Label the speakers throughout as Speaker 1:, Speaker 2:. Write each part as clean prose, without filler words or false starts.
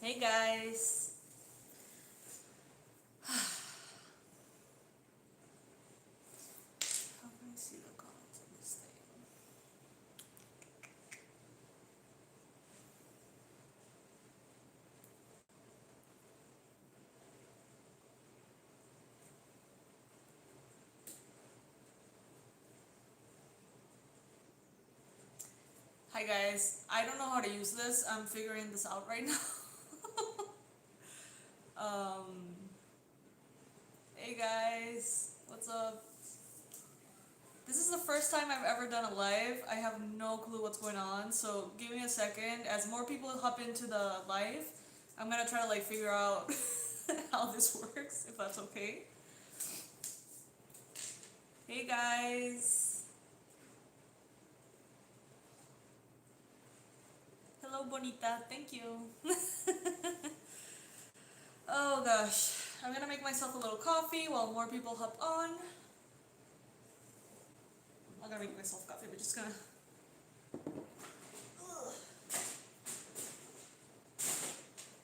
Speaker 1: Hey guys. How can I see the comments on this thing? Hi guys. I don't know how to use this. I'm figuring this out right now. Hey guys. What's up? This is the first time I've ever done a live. I have no clue what's going on, so give me a second. As more people hop into the live, I'm gonna try to figure out how this works, if that's okay. Hey guys. Hello Bonita, thank you. Oh gosh, I'm gonna make myself a little coffee while more people hop on. I'm not gonna make myself coffee, but just gonna. Ugh.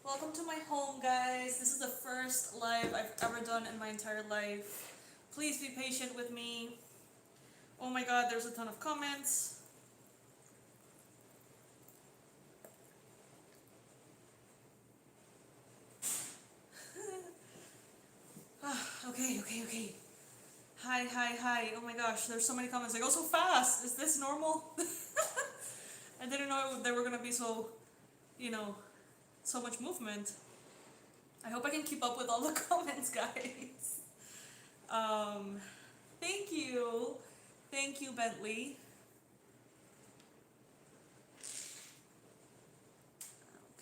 Speaker 1: Welcome to my home, guys. This is the first live I've ever done in my entire life. Please be patient with me. Oh my god, there's a ton of comments. Okay. Hi. Oh my gosh, there's so many comments. They go so fast. Is this normal? I didn't know there were gonna be so, so much movement. I hope I can keep up with all the comments, guys. Thank you. Thank you, Bentley.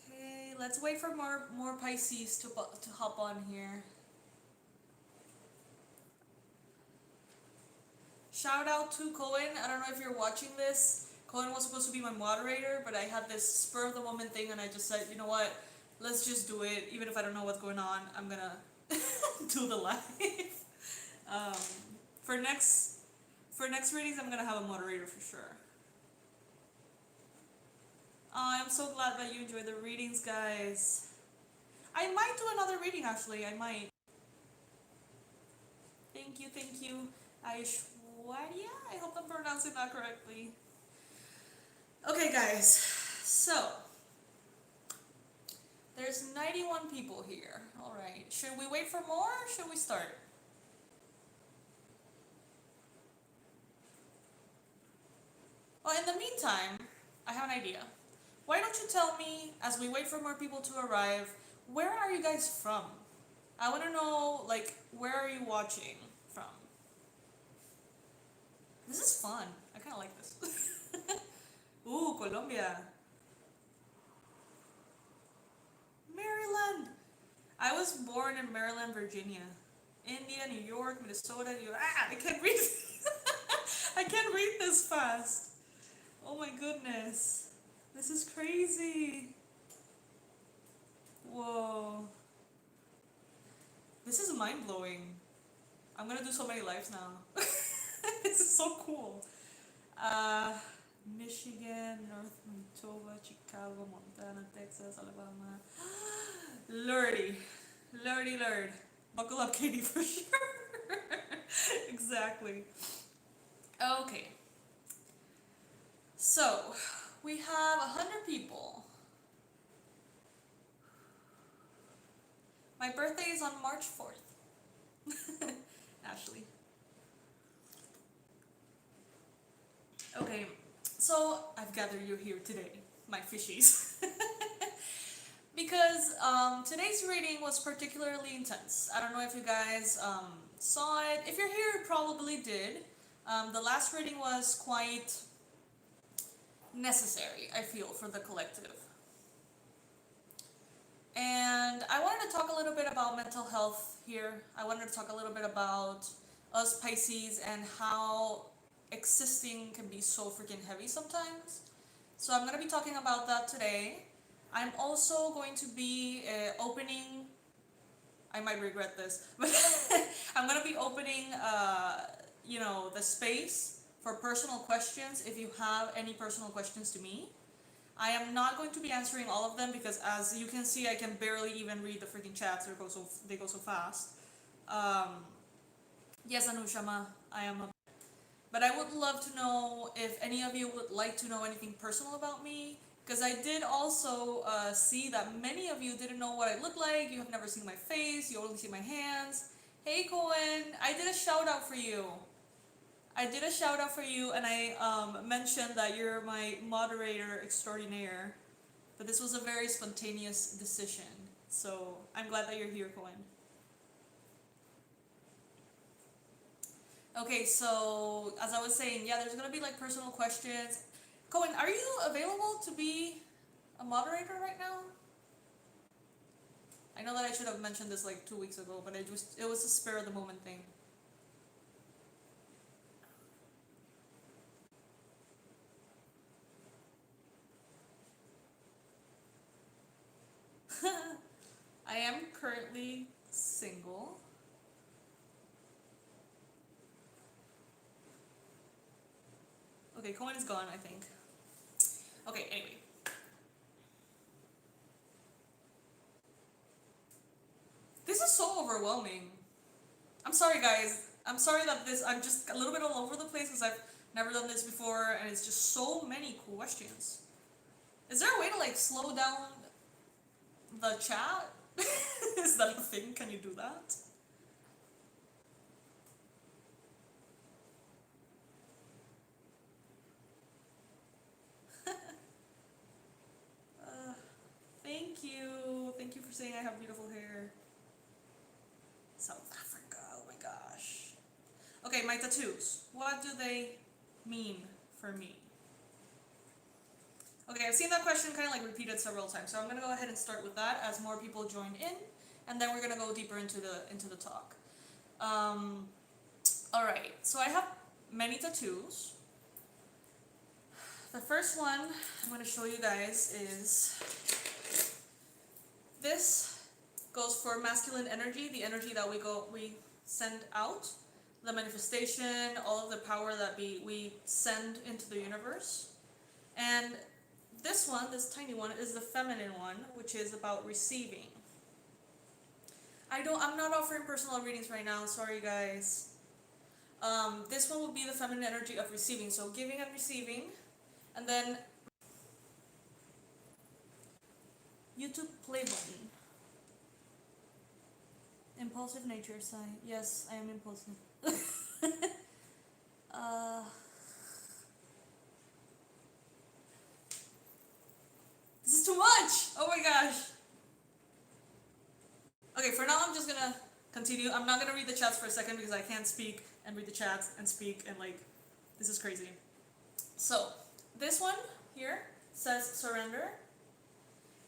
Speaker 1: Okay, let's wait for more Pisces to hop on here. Shout out to Cohen. I don't know if you're watching this. Cohen was supposed to be my moderator, but I had this spur of the moment thing and I just said, you know what? Let's just do it. Even if I don't know what's going on, I'm gonna do the live. For next readings, I'm gonna have a moderator for sure. I'm so glad that you enjoyed the readings, guys. I might do another reading actually. I might. Thank you. Aishwarya? I hope I'm pronouncing that correctly. Okay, guys. So, there's 91 people here. Alright. Should we wait for more or should we start? Well, in the meantime, I have an idea. Why don't you tell me, as we wait for more people to arrive, where are you guys from? I want to know, where are you watching from? This is fun. I kind of like this. Ooh, Colombia. Maryland. I was born in Maryland, Virginia. India, New York, Minnesota, I can't read. I can't read this fast. Oh my goodness. This is crazy. Whoa. This is mind-blowing. I'm gonna do so many lives now. This is so cool. Michigan, North Manitoba, Chicago, Montana, Texas, Alabama. Lordy. Buckle up, Katie, for sure. Exactly. Okay. So, we have 100 people. My birthday is on March 4th. Ashley. Okay, so I've gathered you here today, my fishies. Because today's reading was particularly intense. I don't know if you guys saw it. If you're here, you probably did. The last reading was quite necessary, I feel, for the collective. And I wanted to talk a little bit about mental health here. I wanted to talk a little bit about us Pisces and how existing can be so freaking heavy sometimes. So I'm going to be talking about that today. I'm also going to be opening, I might regret this, but I'm going to be opening, the space for personal questions if you have any personal questions to me. I am not going to be answering all of them because, as you can see, I can barely even read the freaking chats. They go so fast. Um, yes, Anushama, I am. But I would love to know if any of you would like to know anything personal about me. Because I did also see that many of you didn't know what I look like. You have never seen my face. You only see my hands. Hey, Cohen, I did a shout out for you. And I mentioned that you're my moderator extraordinaire. But this was a very spontaneous decision. So I'm glad that you're here, Cohen. Okay, so as I was saying, yeah, there's gonna be like personal questions. Cohen, are you available to be a moderator right now? I know that I should have mentioned this like 2 weeks ago, but it was a spur of the moment thing. I am currently single. Okay, Cohen is gone, I think. Okay, anyway. This is so overwhelming. I'm sorry, guys. I'm sorry that I'm just a little bit all over the place because I've never done this before and it's just so many questions. Is there a way to like slow down the chat? Is that a thing? Can you do that? Thank you. Thank you for saying I have beautiful hair. South Africa. Oh my gosh. Okay, my tattoos. What do they mean for me? Okay, I've seen that question kind of like repeated several times, so I'm gonna go ahead and start with that as more people join in, and then we're gonna go deeper into the talk. All right. So I have many tattoos. The first one I'm gonna show you guys is this. Goes for masculine energy, the energy that we send out, the manifestation, all of the power that we send into the universe. And this one, this tiny one, is the feminine one, which is about receiving. I'm not offering personal readings right now, sorry guys. This one will be the feminine energy of receiving, so giving and receiving. And then YouTube play button. Impulsive nature sign. Yes, I am impulsive. This is too much! Oh my gosh! Okay, for now I'm just gonna continue. I'm not gonna read the chats for a second because I can't speak and read the chats and speak and like, this is crazy. So, this one here says surrender.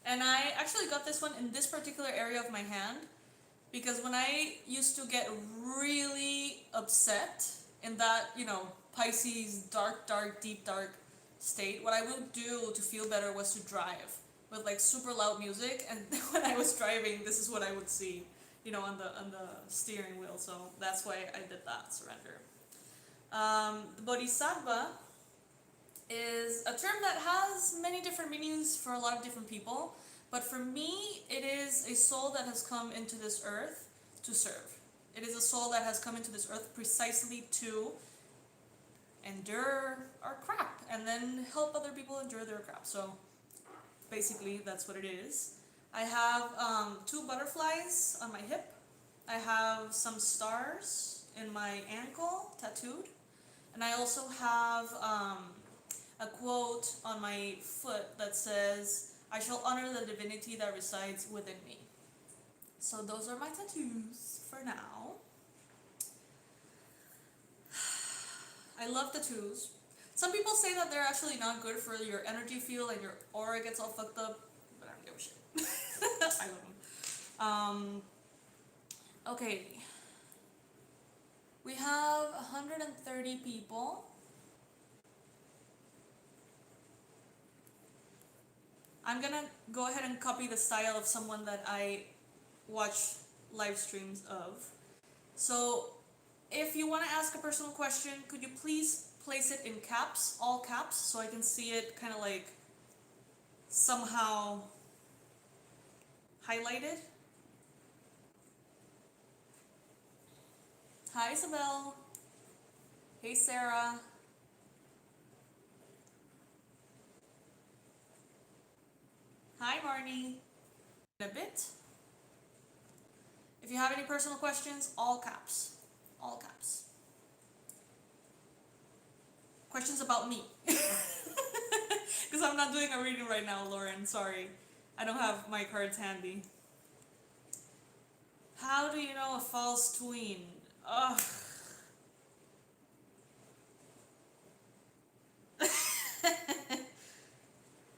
Speaker 1: And I actually got this one in this particular area of my hand because when I used to get really upset in that, Pisces dark, deep dark state, what I would do to feel better was to drive with like super loud music, and when I was driving, this is what I would see, on the steering wheel. So that's why I did that, surrender. The Bodhisattva is a term that has many different meanings for a lot of different people. But for me, it is a soul that has come into this earth to serve. It is a soul that has come into this earth precisely to endure our crap and then help other people endure their crap. So basically, that's what it is. I have 2 butterflies on my hip. I have some stars in my ankle, tattooed. And I also have a quote on my foot that says, "I shall honor the divinity that resides within me." So those are my tattoos for now. I love tattoos. Some people say that they're actually not good for your energy field and your aura gets all fucked up, but I don't give a shit. I love them. Okay. We have 130 people. I'm gonna go ahead and copy the style of someone that I watch live streams of. So if you want to ask a personal question, could you please place it in caps, all caps, so I can see it kind of like somehow highlighted. Hi Isabel. Hey Sarah. Hi Marnie. In a bit. If you have any personal questions, all caps. All caps. Questions about me. Because I'm not doing a reading right now, Lauren. Sorry. I don't have my cards handy. How do you know a false twin? Ugh.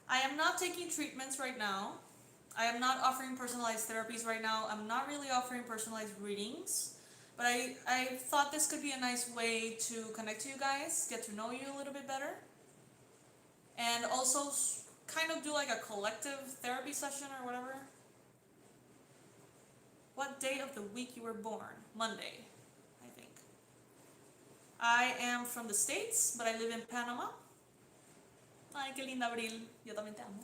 Speaker 1: I am not taking treatments right now. I am not offering personalized therapies right now. I'm not really offering personalized readings. But I thought this could be a nice way to connect to you guys, get to know you a little bit better. And also kind of do like a collective therapy session or whatever. What day of the week you were born? Monday, I think. I am from the States, but I live in Panama. Ay, qué linda Abril. Yo también te amo.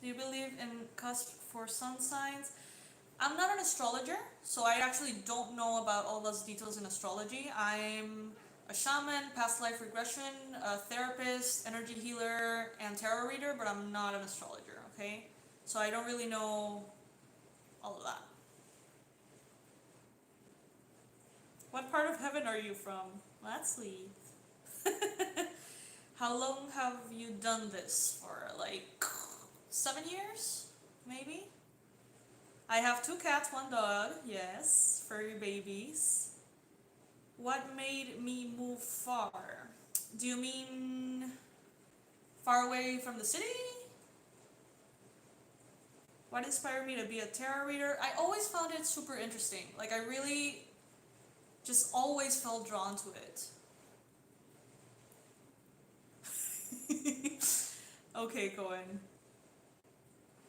Speaker 1: Do you believe in cusp for sun signs? I'm not an astrologer, so I actually don't know about all those details in astrology. I'm a shaman, past life regression, a therapist, energy healer, and tarot reader, but I'm not an astrologer, okay? So I don't really know all of that. What part of heaven are you from? That's sweet. How long have you done this for? Like 7 years, maybe? I have 2 cats, 1 dog, yes, furry babies. What made me move far? Do you mean far away from the city? What inspired me to be a tarot reader? I always found it super interesting. Like, I really just always felt drawn to it. Okay, Cohen.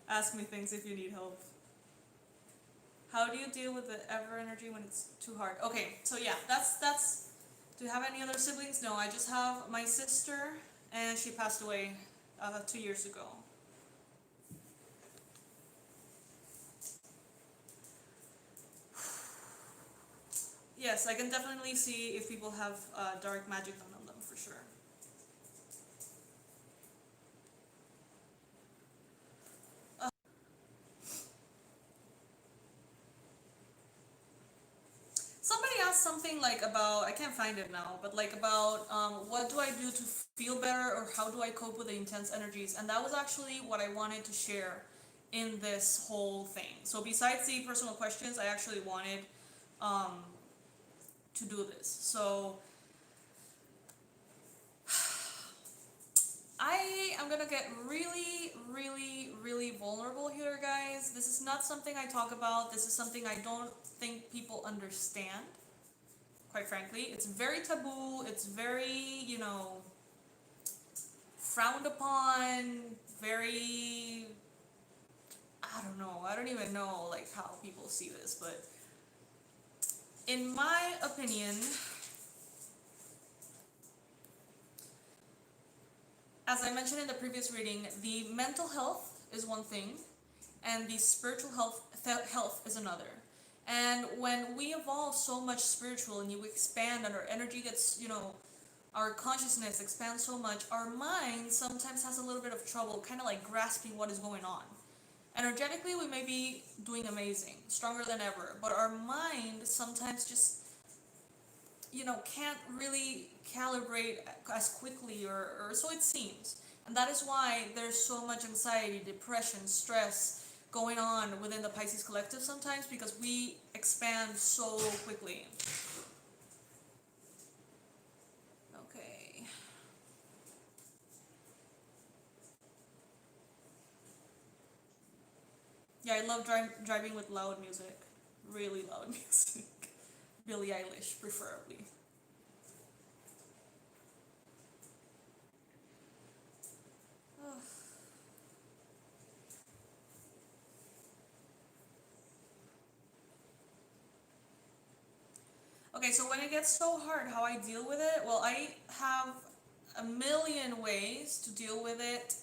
Speaker 1: Ask me things if you need help. How do you deal with the ever energy when it's too hard? Okay, so yeah, that's. Do you have any other siblings? No, I just have my sister, and she passed away 2 years ago. Yes, I can definitely see if people have dark magic done on them, for sure. Somebody asked something like about, I can't find it now, but like about what do I do to feel better, or how do I cope with the intense energies? And that was actually what I wanted to share in this whole thing. So besides the personal questions, I actually wanted to do this. So I am gonna get really vulnerable here, guys. This is not something I talk about. This is something I don't think people understand, quite frankly. It's very taboo. It's very, frowned upon. Very, I don't know. I don't even know like how people see this, but in my opinion, as I mentioned in the previous reading, the mental health is one thing, and the spiritual health is another. And when we evolve so much spiritual and you expand and our energy gets, our consciousness expands so much, our mind sometimes has a little bit of trouble kind of like grasping what is going on. Energetically, we may be doing amazing, stronger than ever, but our mind sometimes just can't really calibrate as quickly, or so it seems. And that is why there's so much anxiety, depression, stress going on within the Pisces collective sometimes, because we expand so quickly. Okay. Yeah, I love driving with loud music. Really loud music. Billie Eilish, preferably. Okay, so when it gets so hard, how I deal with it? Well, I have a million ways to deal with it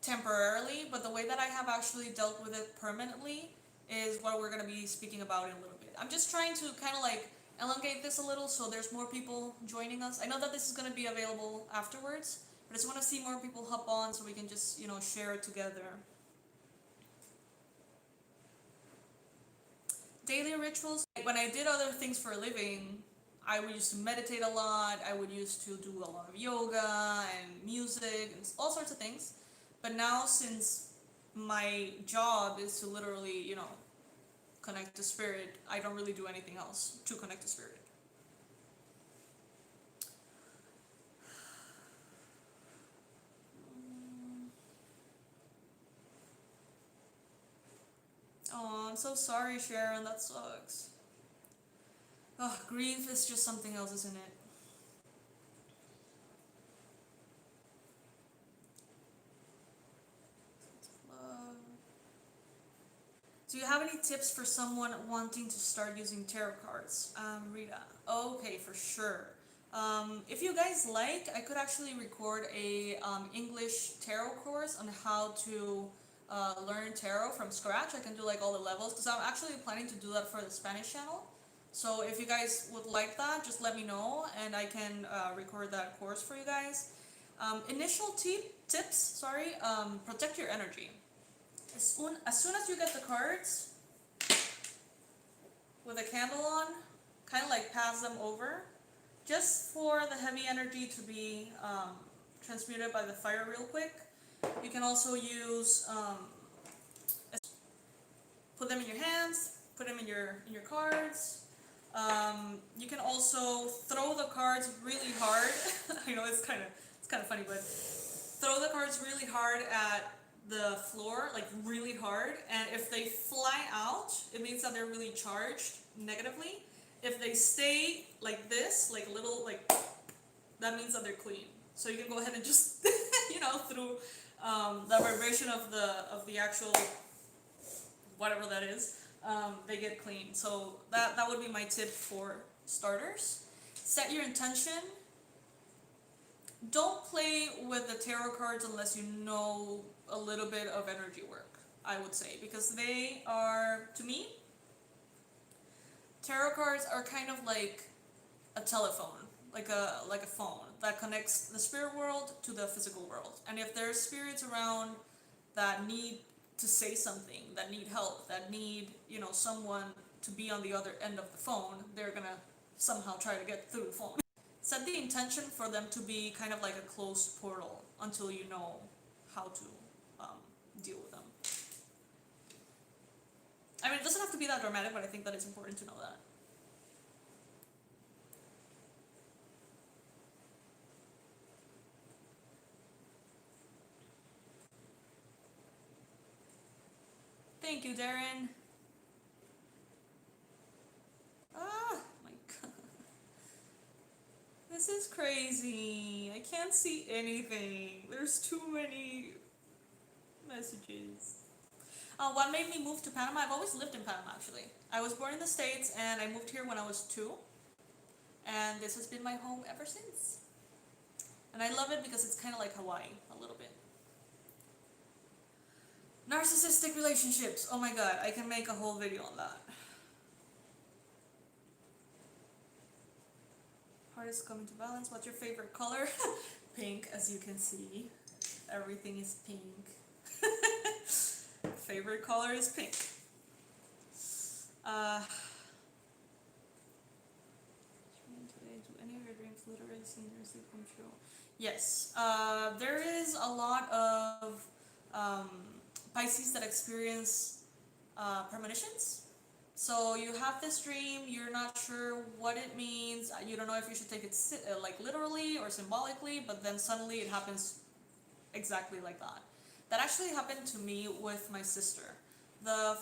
Speaker 1: temporarily, but the way that I have actually dealt with it permanently is what we're going to be speaking about in a little bit. I'm just trying to kind of like elongate this a little so there's more people joining us. I know that this is going to be available afterwards, but I just want to see more people hop on so we can just, share it together. Daily rituals. When I did other things for a living, I would used to meditate a lot. I would used to do a lot of yoga and music and all sorts of things. But now, since my job is to literally, connect to spirit, I don't really do anything else to connect to spirit. Oh, I'm so sorry, Sharon. That sucks. Oh, grief is just something else, isn't it? Love. Do you have any tips for someone wanting to start using tarot cards? Rita. Okay, for sure. If you guys like, I could actually record a English tarot course on how to learn tarot from scratch. I can do like all the levels because I'm actually planning to do that for the Spanish channel. So if you guys would like that, just let me know and I can record that course for you guys. Initial tips, sorry, protect your energy. As soon as you get the cards with a candle on, kind of like pass them over, just for the heavy energy to be transmuted by the fire real quick. You can also use, put them in your hands, put them in your cards. You can also throw the cards really hard. I know it's kind of funny, but throw the cards really hard at the floor, like really hard, and if they fly out, it means that they're really charged negatively. If they stay like this, like little, like, that means that they're clean. So you can go ahead and just, through the vibration of the actual whatever that is, they get clean. So that would be my tip for starters. Set your intention. Don't play with the tarot cards unless you know a little bit of energy work, I would say, because they are, to me, tarot cards are kind of like a telephone, like a phone that connects the spirit world to the physical world. And if there's spirits around that need to say something, that need help, that need, someone to be on the other end of the phone, they're gonna somehow try to get through the phone. Set the intention for them to be kind of like a closed portal until you know how to deal with them. I mean, it doesn't have to be that dramatic, but I think that it's important to know that. Thank you, Darren. Ah, my God. This is crazy. I can't see anything. There's too many messages. What made me move to Panama? I've always lived in Panama, actually. I was born in the States and I moved here when I was 2. And this has been my home ever since. And I love it because it's kind of like Hawaii, a little bit. Narcissistic relationships. Oh my God, I can make a whole video on that. Heart is coming to balance. What's your favorite color? Pink, as you can see. Everything is pink. Favorite color is pink. Do any of your dreams literally seem to come true? Yes. There is a lot of Pisces that experience premonitions. So you have this dream, you're not sure what it means, you don't know if you should take it like literally or symbolically, but then suddenly it happens exactly like that. That actually happened to me with my sister. The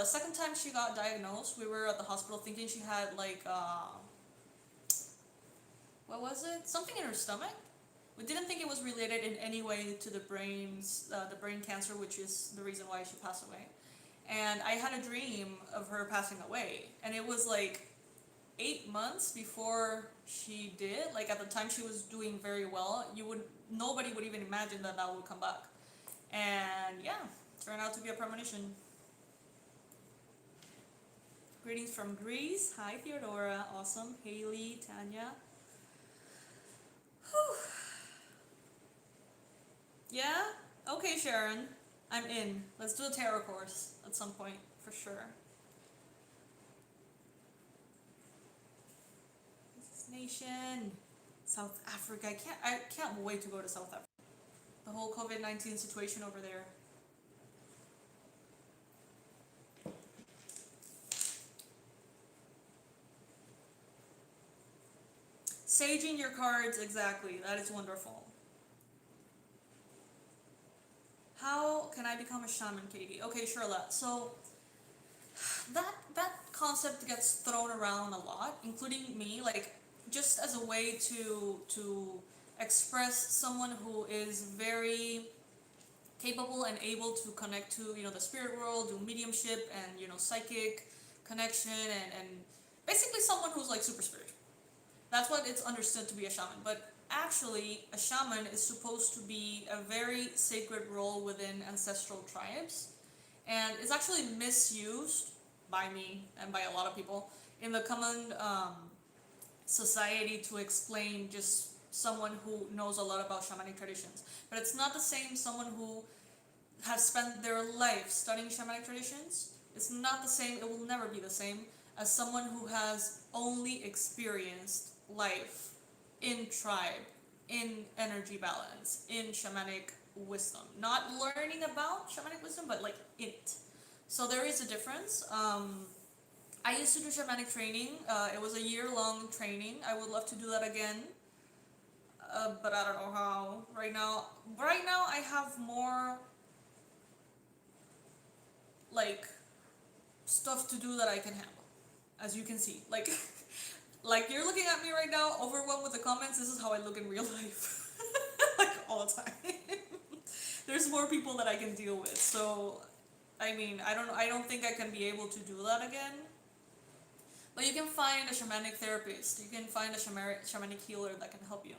Speaker 1: second time she got diagnosed, we were at the hospital thinking she had like, what was it? Something in her stomach. We didn't think it was related in any way to the brain cancer, which is the reason why she passed away. And I had a dream of her passing away, and it was like 8 months before she did. Like at the time she was doing very well. Nobody would even imagine that that would come back. And yeah, turned out to be a premonition. Greetings from Greece. Hi Theodora. Awesome. Haley, Tanya. Whew. Yeah? Okay, Sharon. I'm in. Let's do a tarot course at some point, for sure. This is Nation. South Africa. I can't wait to go to South Africa. The whole COVID-19 situation over there. Saging your cards, exactly. That is wonderful. How can I become a shaman, Katie? Okay, Charlotte. So that concept gets thrown around a lot, including me. Like just as a way to express someone who is very capable and able to connect to the spirit world, do mediumship and psychic connection and basically someone who's like super spiritual. That's what it's understood to be a shaman. But actually, a shaman is supposed to be a very sacred role within ancestral tribes, and it's actually misused by me and by a lot of people in the common society to explain just someone who knows a lot about shamanic traditions. But it's not the same someone who has spent their life studying shamanic traditions. It's not the same, it will never be the same as someone who has only experienced life in tribe, in energy balance, in shamanic wisdom. Not learning about shamanic wisdom, but like it. So there is a difference. I used to do shamanic training. It was a year-long training. I would love to do that again, but I don't know how. Right now I have more like stuff to do that I can handle, as you can see. Like you're looking at me right now, overwhelmed with the comments. This is how I look in real life, like all the time. There's more people that I can deal with. So, I mean, I don't think I can be able to do that again. But you can find a shamanic therapist. You can find a shamanic healer that can help you.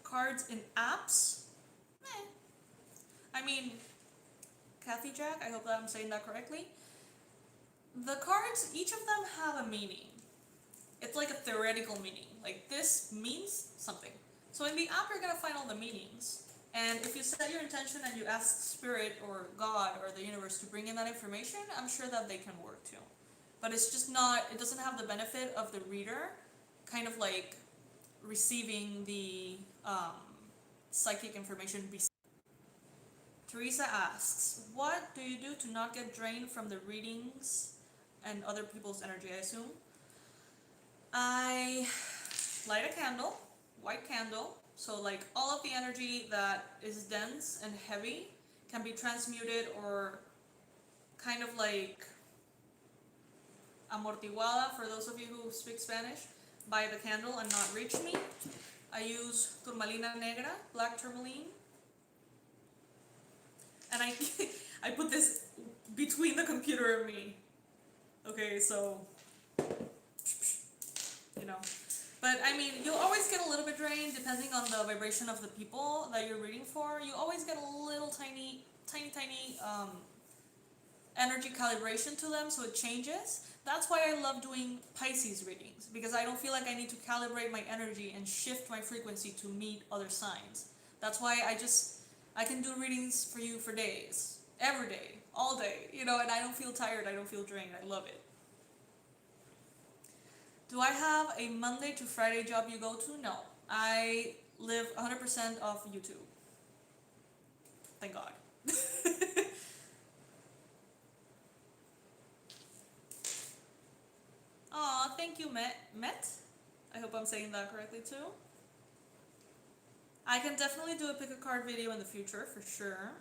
Speaker 1: Cards in apps? I mean, Kathy Jack, I hope that I'm saying that correctly. The cards, each of them have a meaning. It's like a theoretical meaning. Like this means something. So in the app, you're going to find all the meanings. And if you set your intention and you ask Spirit or God or the universe to bring in that information, I'm sure that they can work too. But it's just not, it doesn't have the benefit of the reader kind of like receiving the psychic information. Teresa asks, what do you do to not get drained from the readings and other people's energy, I assume? I light a candle, white candle, so like all of the energy that is dense and heavy can be transmuted or kind of like amortiguada, for those of you who speak Spanish, by the candle and not reach me. I use turmalina negra, black tourmaline. And I put this between the computer and me. Okay, so, But I mean, you'll always get a little bit drained depending on the vibration of the people that you're reading for. You always get a little tiny energy calibration to them, so it changes. That's why I love doing Pisces readings, because I don't feel like I need to calibrate my energy and shift my frequency to meet other signs. That's why I can do readings for you for days, every day, all day, and I don't feel tired, I don't feel drained, I love it. Do I have a Monday to Friday job you go to? No. I live 100% off YouTube. Thank God. Aw, thank you, Met. I hope I'm saying that correctly too. I can definitely do a pick a card video in the future, for sure.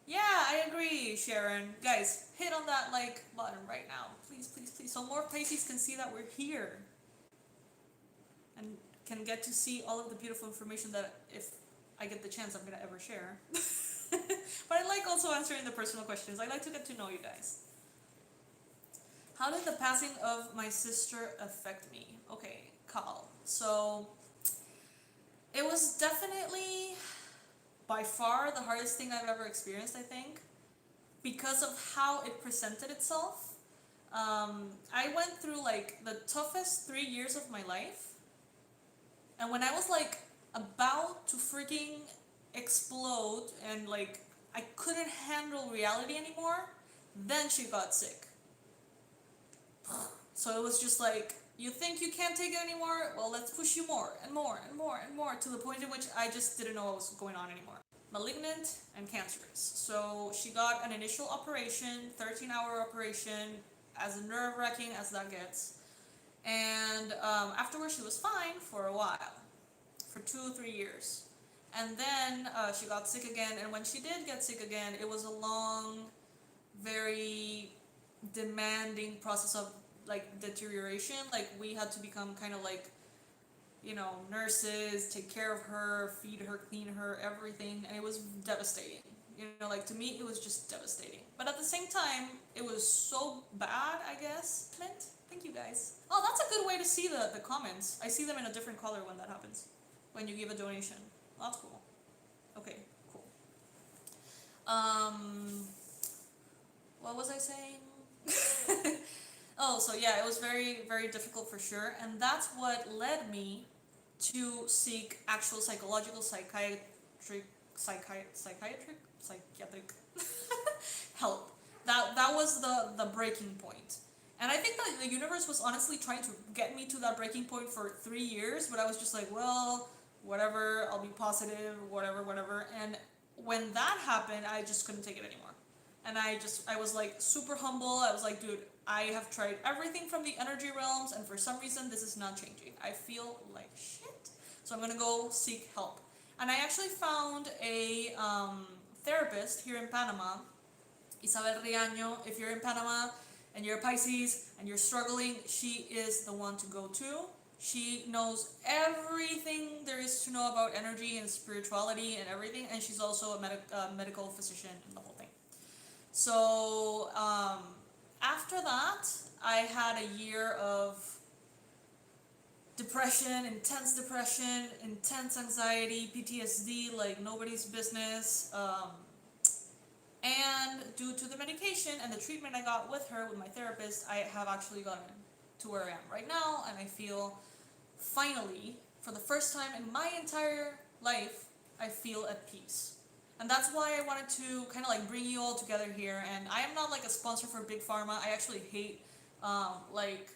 Speaker 1: Yeah, I agree, Sharon. Guys, hit on that like button right now. Please, please, please. So more Pisces can see that we're here. And can get to see all of the beautiful information that if I get the chance I'm going to ever share. But I like also answering the personal questions. I like to get to know you guys. How did the passing of my sister affect me? Okay, Carl. So it was definitely by far the hardest thing I've ever experienced, I think, because of how it presented itself. I went through like the toughest 3 years of my life, and when I was like about to freaking explode and like I couldn't handle reality anymore, then she got sick. So it was just like, you think you can't take it anymore? Well, let's push you more and more and more and more, to the point in which I just didn't know what was going on anymore. Malignant and cancerous. So she got an initial operation, 13-hour operation, as nerve-wracking as that gets. And afterwards she was fine for a while, for 2 or 3 years. And then she got sick again, and when she did get sick again, it was a long, very demanding process of like deterioration. Like we had to become kind of like, you know, nurses, take care of her, feed her, clean her, everything, and it was devastating. You know, like to me it was just devastating. But at the same time, it was so bad, I guess. Thank you guys. Oh, that's a good way to see the comments. I see them in a different color when that happens. When you give a donation. That's cool. Okay, cool. What was I saying? Oh, so yeah, it was very, very difficult for sure, and that's what led me to seek actual psychological, psychiatric help. That was the breaking point. And I think that the universe was honestly trying to get me to that breaking point for 3 years, but I was just like, well, whatever, I'll be positive, whatever. And when that happened, I just couldn't take it anymore. And I was like super humble. I was like, dude, I have tried everything from the energy realms, and for some reason this is not changing. I feel like shit. So I'm gonna go seek help. And I actually found a therapist here in Panama, Isabel Riaño. If you're in Panama and you're a Pisces and you're struggling, she is the one to go to. She knows everything there is to know about energy and spirituality and everything, and she's also a medical physician and the whole thing. So after that, I had a year of depression, intense anxiety, PTSD, like nobody's business. And due to the medication and the treatment I got with her, with my therapist, I have actually gotten to where I am right now, and I feel finally, for the first time in my entire life, I feel at peace. And that's why I wanted to kind of like bring you all together here. And I am not like a sponsor for Big Pharma. I actually hate like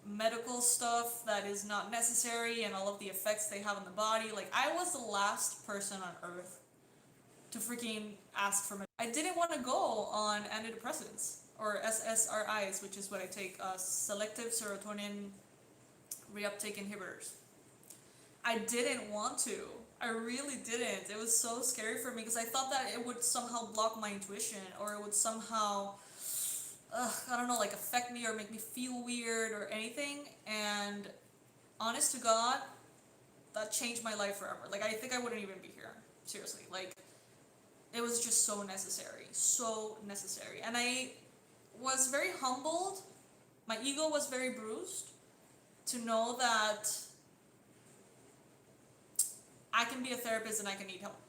Speaker 1: medical stuff that is not necessary and all of the effects they have on the body. Like I was the last person on earth to freaking ask for I didn't want to go on antidepressants or SSRIs, which is what I take, selective serotonin reuptake inhibitors. I didn't want to. I really didn't. It was so scary for me because I thought that it would somehow block my intuition, or it would somehow, I don't know, like affect me or make me feel weird or anything. And honest to God, that changed my life forever. Like I think I wouldn't even be here. Seriously. Like it was just so necessary. So necessary. And I was very humbled. My ego was very bruised to know that I can be a therapist and I can need help.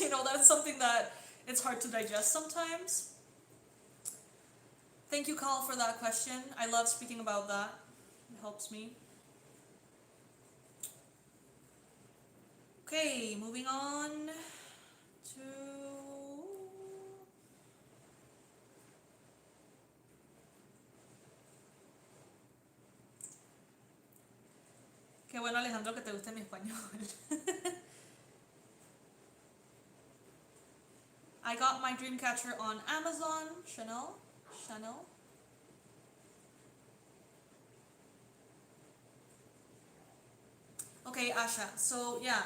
Speaker 1: You know, that's something that it's hard to digest sometimes. Thank you, Carl, for that question. I love speaking about that. It helps me. Okay, moving on to... Qué bueno, Alejandro, que te guste mi español. I got my dream catcher on Amazon. Chanel. Okay, Asha. So yeah,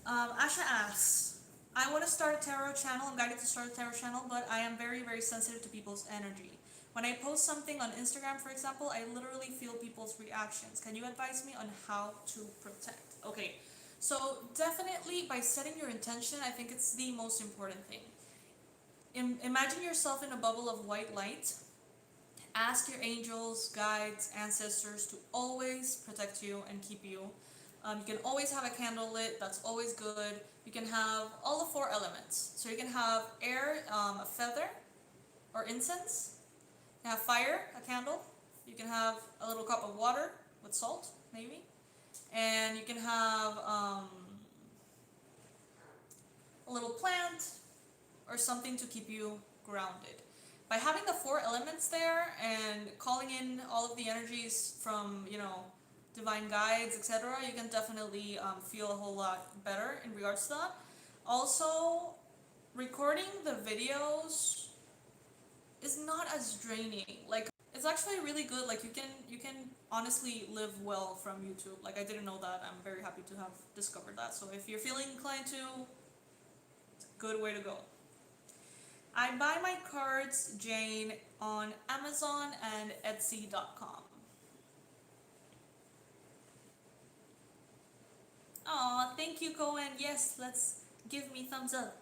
Speaker 1: Asha asks, I want to start a tarot channel. I'm guided to start a tarot channel, but I am very, very sensitive to people's energy. When I post something on Instagram, for example, I literally feel people's reactions. Can you advise me on how to protect? Okay, So definitely by setting your intention, I think it's the most important thing. Imagine yourself in a bubble of white light. Ask your angels, guides, ancestors to always protect you and keep you. You can always have a candle lit, that's always good. You can have all the four elements. So you can have air, a feather, or incense. You can have fire, a candle. You can have a little cup of water with salt, maybe. And you can have a little plant or something to keep you grounded. By having the four elements there and calling in all of the energies from, divine guides, etc., you can definitely feel a whole lot better in regards to that. Also, recording the videos is not as draining. Like, it's actually really good. Like, you can honestly live well from YouTube. Like, I didn't know that. I'm very happy to have discovered that. So if you're feeling inclined to, it's a good way to go. I buy my cards, Jane, on Amazon and Etsy.com. Aw, thank you, Cohen. Yes, let's give me thumbs up.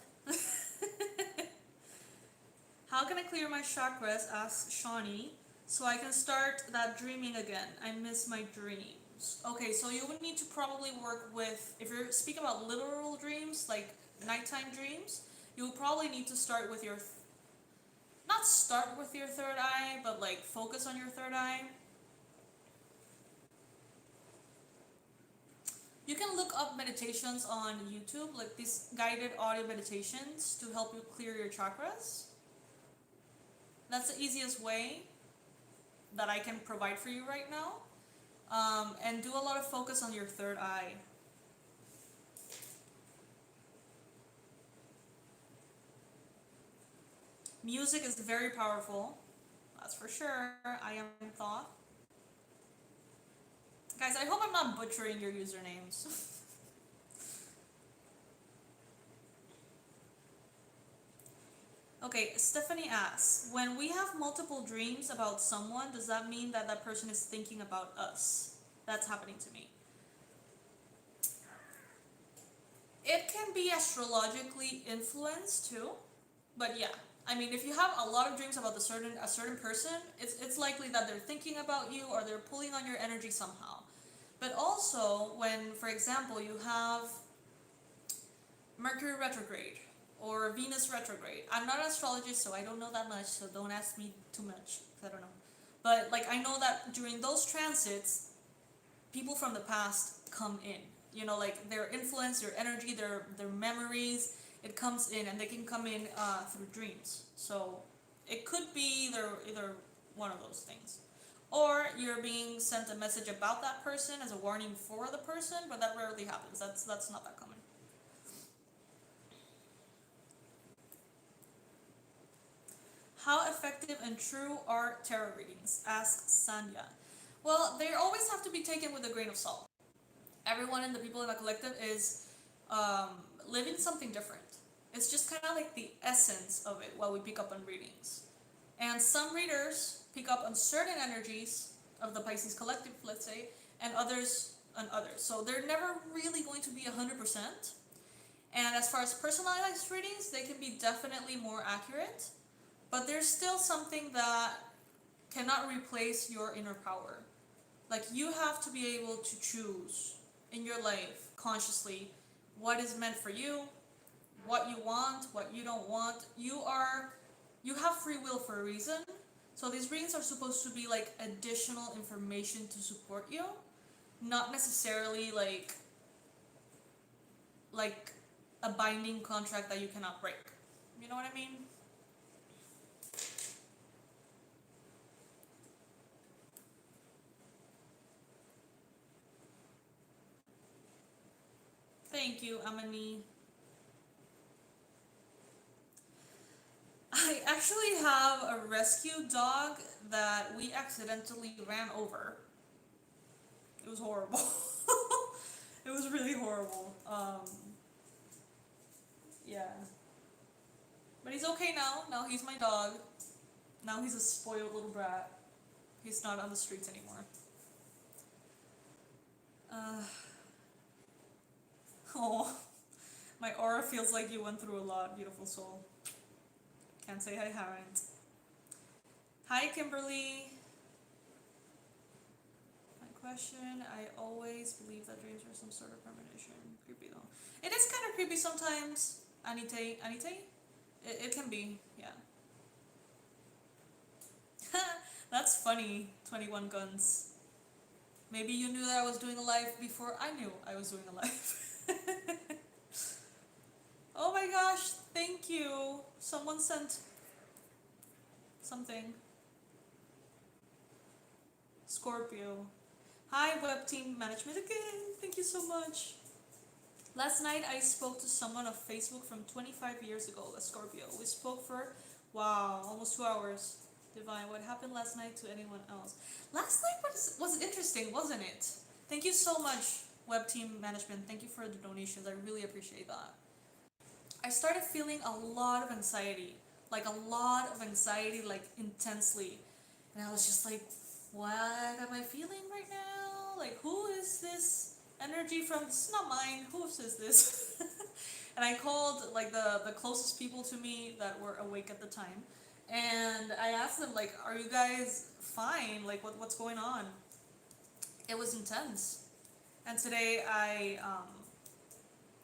Speaker 1: How can I clear my chakras? Asks Shawnee. So I can start that dreaming again. I miss my dreams. Okay, so you would need to probably work with, if you're speaking about literal dreams, like nighttime dreams, you will probably need to start with your, not start with your third eye, but like focus on your third eye. You can look up meditations on YouTube, like these guided audio meditations to help you clear your chakras. That's the easiest way that I can provide for you right now. And do a lot of focus on your third eye. Music is very powerful, that's for sure. I am thought. Guys, I hope I'm not butchering your usernames. Okay, Stephanie asks, when we have multiple dreams about someone, does that mean that that person is thinking about us? That's happening to me. It can be astrologically influenced too, but yeah. I mean, if you have a lot of dreams about a certain person, it's likely that they're thinking about you or they're pulling on your energy somehow. But also, when, for example, you have Mercury retrograde or Venus retrograde. I'm not an astrologist, so I don't know that much, so don't ask me too much, I don't know. But like, I know that during those transits, people from the past come in. Like their influence, their energy, their memories, it comes in, and they can come in through dreams. So it could be either one of those things. Or you're being sent a message about that person as a warning for the person, but that rarely happens. That's not that common. How effective and true are tarot readings? Asks Sanya. Well, they always have to be taken with a grain of salt. Everyone and the people in the collective is living something different. It's just kind of like the essence of it, what we pick up on readings. And some readers pick up on certain energies of the Pisces collective, let's say, and others on others. So they're never really going to be 100%. And as far as personalized readings, they can be definitely more accurate, but there's still something that cannot replace your inner power. Like, you have to be able to choose in your life consciously what is meant for you, what you want, what you don't want. You have free will for a reason. So these readings are supposed to be like additional information to support you, not necessarily like a binding contract that you cannot break. You know what I mean? Thank you, Amani. I actually have a rescue dog that we accidentally ran over. It was horrible. It was really horrible. Yeah. But he's okay now. Now he's my dog. Now he's a spoiled little brat. He's not on the streets anymore. Uh, Oh, my aura feels like you went through a lot, beautiful soul. Can't say I haven't. Hi, Kimberly. My question, I always believe that dreams are some sort of premonition. Creepy though. It is kind of creepy sometimes. Anite? It can be, yeah. That's funny, 21 guns. Maybe you knew that I was doing a live before I knew I was doing a live. Oh my gosh, thank you. Someone sent something. Scorpio. Hi, web team management again. Thank you so much. Last night I spoke to someone on Facebook from 25 years ago, a Scorpio. We spoke for, wow, almost 2 hours. Divine, what happened last night to anyone else? Last night was interesting, wasn't it? Thank you so much, web team management. Thank you for the donations. I really appreciate that. I started feeling a lot of anxiety, like like intensely. And I was just like, what am I feeling right now? Like, who is this energy from? This is not mine. Whose is this? And I called like the closest people to me that were awake at the time. And I asked them, like, are you guys fine? Like, what's going on? It was intense. And today I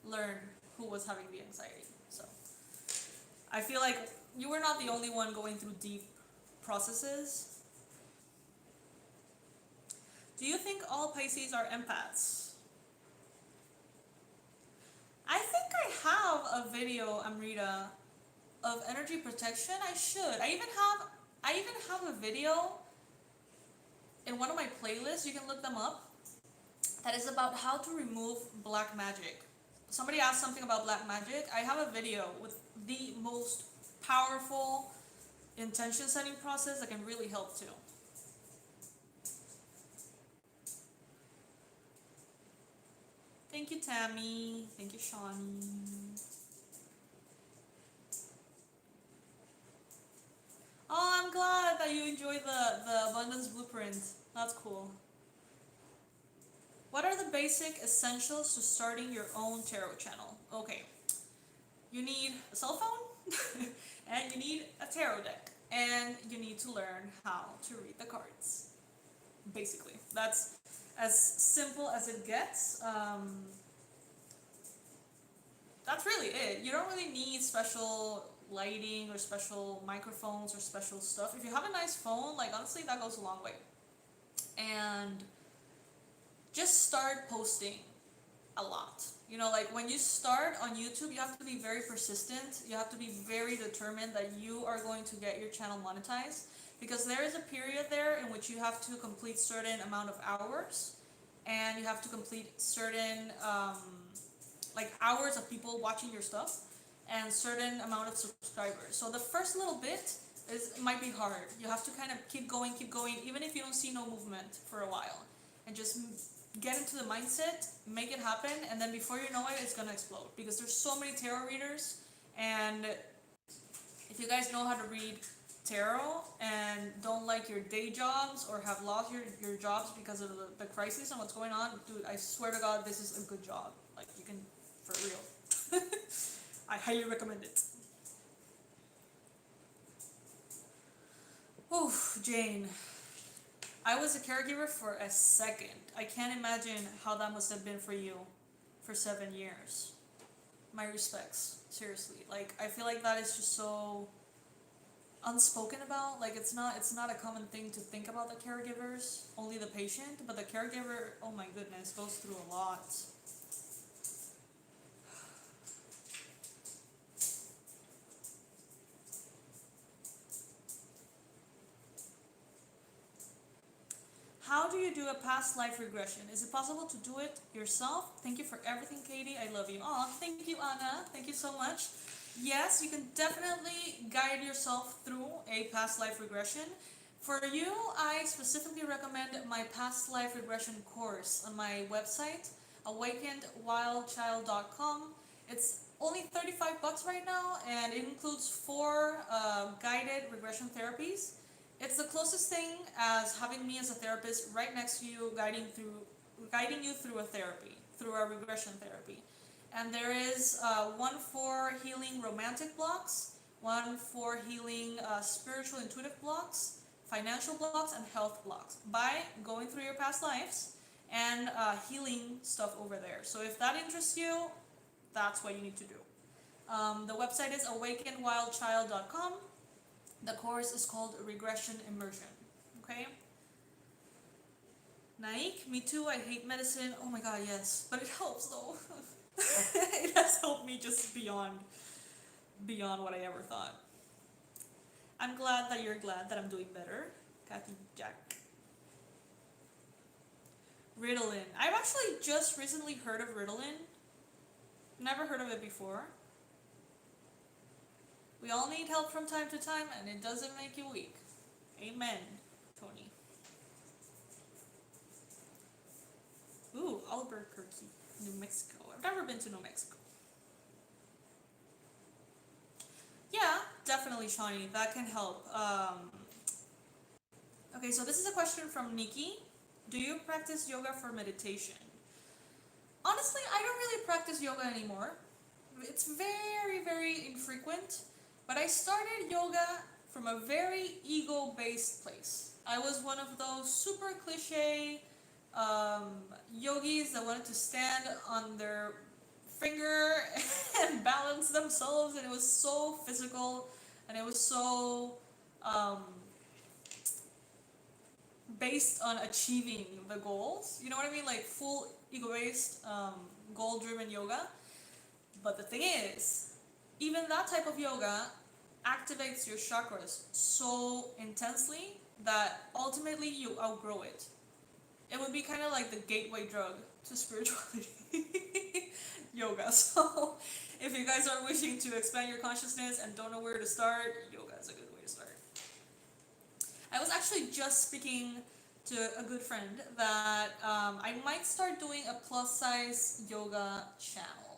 Speaker 1: learned who was having the anxiety. So I feel like you were not the only one going through deep processes. Do you think all Pisces are empaths? I think I have a video, Amrita, of energy protection. I should. I even have a video in one of my playlists. You can look them up. That is about how to remove black magic. Somebody asked something about black magic. I have a video with the most powerful intention setting process that can really help too. Thank you, Tammy. Thank you, Shawnee. Oh, I'm glad that you enjoy the abundance blueprint. That's cool. What are the basic essentials to starting your own tarot channel? Okay, you need a cell phone, and you need a tarot deck, and you need to learn how to read the cards. Basically, that's as simple as it gets. That's really it. You don't really need special lighting or special microphones or special stuff. If you have a nice phone, like honestly, that goes a long way. And just start posting a lot. You know, like when you start on YouTube, you have to be very persistent. You have to be very determined that you are going to get your channel monetized, because there is a period there in which you have to complete certain amount of hours, and you have to complete certain like hours of people watching your stuff and certain amount of subscribers. So the first little bit might be hard. You have to kind of keep going, even if you don't see no movement for a while, and just get into the mindset, make it happen, and then before you know it, it's gonna explode, because there's so many tarot readers. And if you guys know how to read tarot and don't like your day jobs or have lost your jobs because of the crisis and what's going on, dude, I swear to God, this is a good job. Like, you can, for real. I highly recommend it. Oof, Jane. I was a caregiver for a second. I can't imagine how that must have been for you for 7 years. My respects, seriously. Like, I feel like that is just so unspoken about. Like, it's not a common thing to think about the caregivers, only the patient, but the caregiver, oh my goodness, goes through a lot. How do you do a past life regression? Is it possible to do it yourself? Thank you for everything, Katie. I love you. Aw, thank you, Anna. Thank you so much. Yes, you can definitely guide yourself through a past life regression. For you, I specifically recommend my past life regression course on my website, awakenedwildchild.com. It's only $35 right now, and it includes 4 guided regression therapies. It's the closest thing as having me as a therapist right next to you, guiding you through a therapy, through a regression therapy. And there is one for healing romantic blocks, one for healing spiritual intuitive blocks, financial blocks, and health blocks by going through your past lives and healing stuff over there. So if that interests you, that's what you need to do. The website is awakenedwildchild.com. The course is called Regression Immersion. Okay? Naik, me too, I hate medicine. Oh my god, yes. But it helps though. It has helped me just beyond what I ever thought. I'm glad that you're glad that I'm doing better. Kathy Jack. Ritalin. I've actually just recently heard of Ritalin. Never heard of it before. We all need help from time to time, and it doesn't make you weak. Amen, Tony. Ooh, Albuquerque, New Mexico. I've never been to New Mexico. Yeah, definitely, Shawnee. That can help. Okay, so this is a question from Nikki. Do you practice yoga for meditation? Honestly, I don't really practice yoga anymore. It's very, very infrequent. But I started yoga from a very ego-based place. I was one of those super cliche yogis that wanted to stand on their finger and balance themselves, and it was so physical, and it was so based on achieving the goals. You know what I mean? Like full ego-based, goal-driven yoga. But the thing is, even that type of yoga activates your chakras so intensely that ultimately you outgrow it. It would be kind of like the gateway drug to spirituality. Yoga. So if you guys are wishing to expand your consciousness and don't know where to start, yoga is a good way to start. I was actually just speaking to a good friend that I might start doing a plus size yoga channel.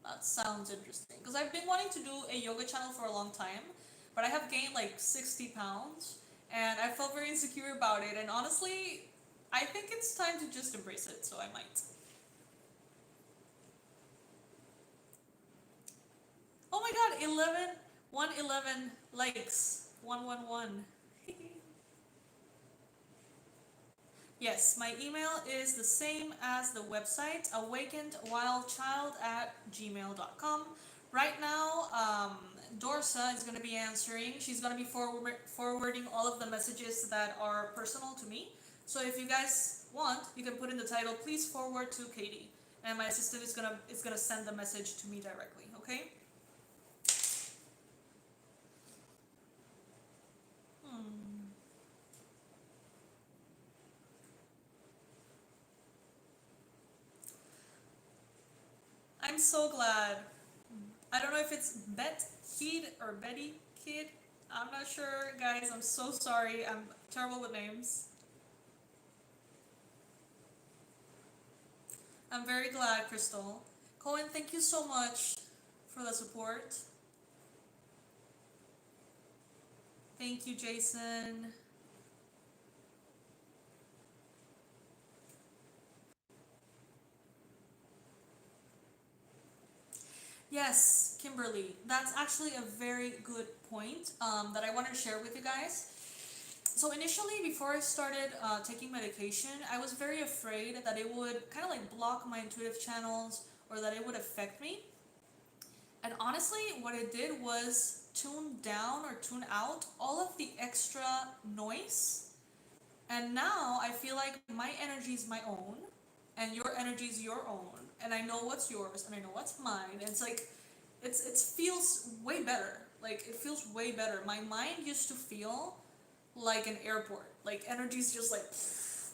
Speaker 1: That sounds interesting, because I've been wanting to do a yoga channel for a long time, but I have gained like 60 pounds, and I felt very insecure about it, and honestly, I think it's time to just embrace it, so I might. Oh my god, 111 likes, 111. Yes, my email is the same as the website, awakenedwildchild@gmail.com. Right now, Dorsa is going to be answering. She's going to be forwarding all of the messages that are personal to me. So if you guys want, you can put in the title, please forward to Katie. And my assistant is gonna send the message to me directly, okay? I'm so glad. I don't know if it's Bet Kid or Betty Kid. I'm not sure, guys. I'm so sorry. I'm terrible with names. I'm very glad, Crystal. Cohen, thank you so much for the support. Thank you, Jason. Yes, Kimberly, that's actually a very good point that I wanted to share with you guys. So initially, before I started taking medication, I was very afraid that it would kind of like block my intuitive channels or that it would affect me. And honestly, what it did was tune down or tune out all of the extra noise. And now I feel like my energy is my own and your energy is your own. And I know what's yours and I know what's mine. And it's like, it feels way better. Like, it feels way better. My mind used to feel like an airport. Like, energy's just like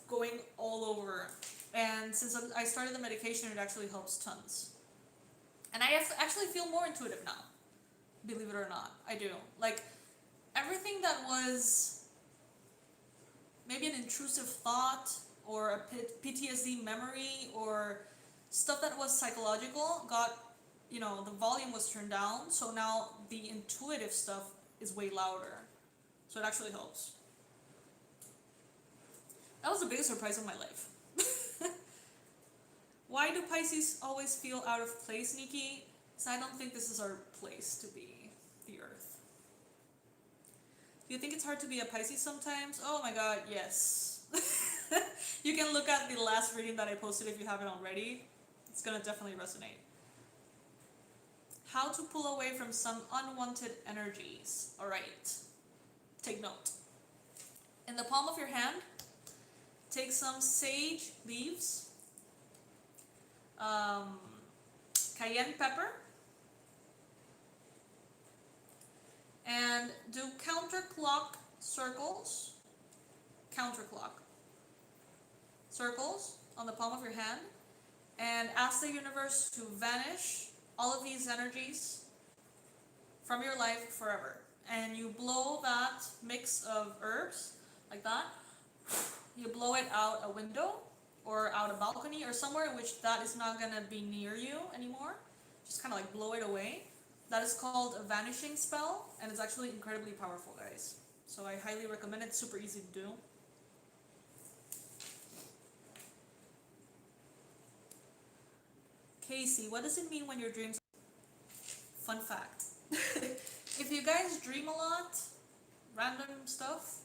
Speaker 1: going all over. And since I started the medication, it actually helps tons. And I actually feel more intuitive now. Believe it or not, I do. Like, everything that was maybe an intrusive thought or a PTSD memory or stuff that was psychological got, the volume was turned down. So now the intuitive stuff is way louder. So it actually helps. That was the biggest surprise of my life. Why do Pisces always feel out of place, Nikki? Because I don't think this is our place to be, the Earth. Do you think it's hard to be a Pisces sometimes? Oh my god, yes. You can look at the last reading that I posted if you haven't already. It's gonna definitely resonate. How to pull away from some unwanted energies. Alright, take note. In the palm of your hand, take some sage leaves, cayenne pepper, and do counterclock circles on the palm of your hand, and ask the universe to vanish all of these energies from your life forever. And you blow that mix of herbs like that, you blow it out a window or out a balcony or somewhere in which that is not going to be near you anymore. Just kind of like blow it away. That is called a vanishing spell, and it's actually incredibly powerful, guys. So I highly recommend it. It's super easy to do. Casey, what does it mean when your dreams... Fun fact. If you guys dream a lot, random stuff,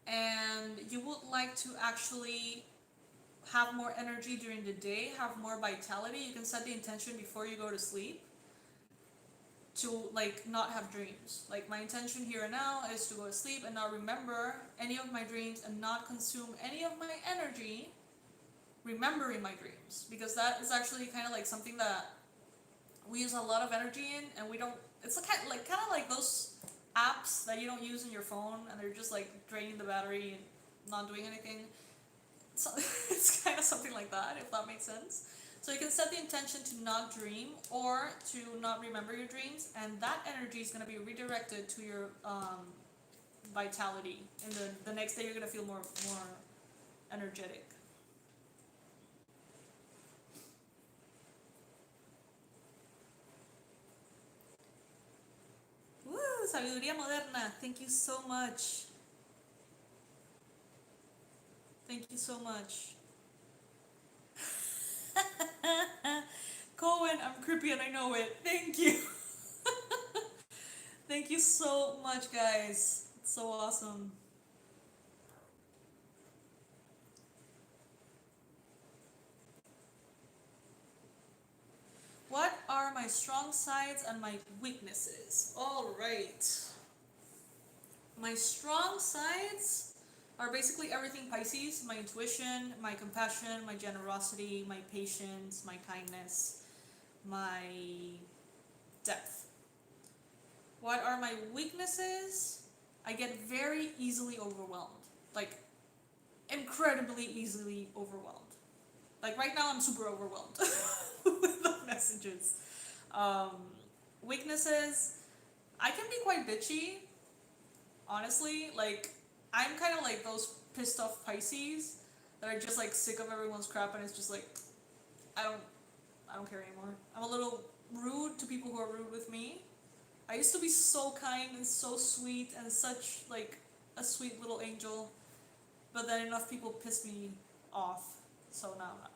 Speaker 1: and you would like to actually have more energy during the day, have more vitality, you can set the intention before you go to sleep to like not have dreams. Like my intention here and now is to go to sleep and not remember any of my dreams and not consume any of my energy remembering my dreams, because that is actually kind of like something that we use a lot of energy in, and we don't, it's kind of like those apps that you don't use in your phone and they're just like draining the battery and not doing anything. So it's kind of something like that, if that makes sense. So you can set the intention to not dream or to not remember your dreams, and that energy is going to be redirected to your vitality. And the next day you're going to feel more energetic. Woo, Sabiduría Moderna. Thank you so much. Thank you so much. Cohen, I'm creepy and I know it. Thank you. Thank you so much, guys. It's so awesome. What are my strong sides and my weaknesses? All right. My strong sides are basically everything Pisces: my intuition, my compassion, my generosity, my patience, my kindness, my depth. What are my weaknesses? I get very easily overwhelmed. Like, incredibly easily overwhelmed. Like, right now I'm super overwhelmed with the messages. Weaknesses, I can be quite bitchy, honestly. Like, I'm kind of like those pissed off Pisces that are just like sick of everyone's crap, and it's just like, I don't care anymore. I'm a little rude to people who are rude with me. I used to be so kind and so sweet and such like a sweet little angel, but then enough people pissed me off, so now I'm not.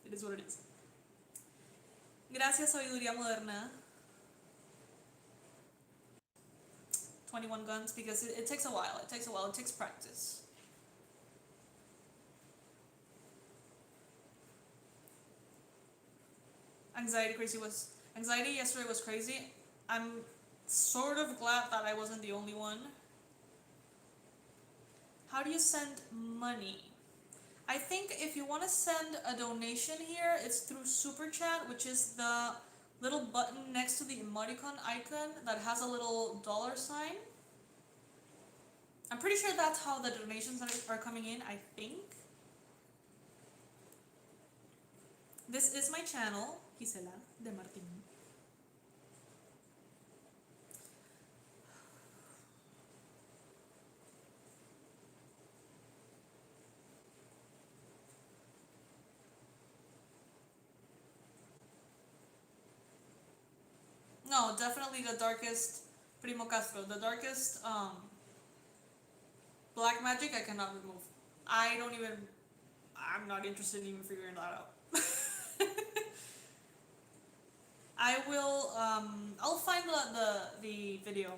Speaker 1: It is what it is. Gracias, Sabiduría Moderna. 21 guns, because it takes a while. It takes a while. It takes practice. Anxiety yesterday was crazy. I'm sort of glad that I wasn't the only one. How do you send money? I think if you want to send a donation here, it's through Super Chat, which is the little button next to the emoticon icon that has a little dollar sign. I'm pretty sure that's how the donations are coming in, I think. This is my channel, Gisela de Martin. No, definitely the darkest Primo Castro. The darkest black magic I cannot remove. I don't even... I'm not interested in even figuring that out. I will, I'll find the video.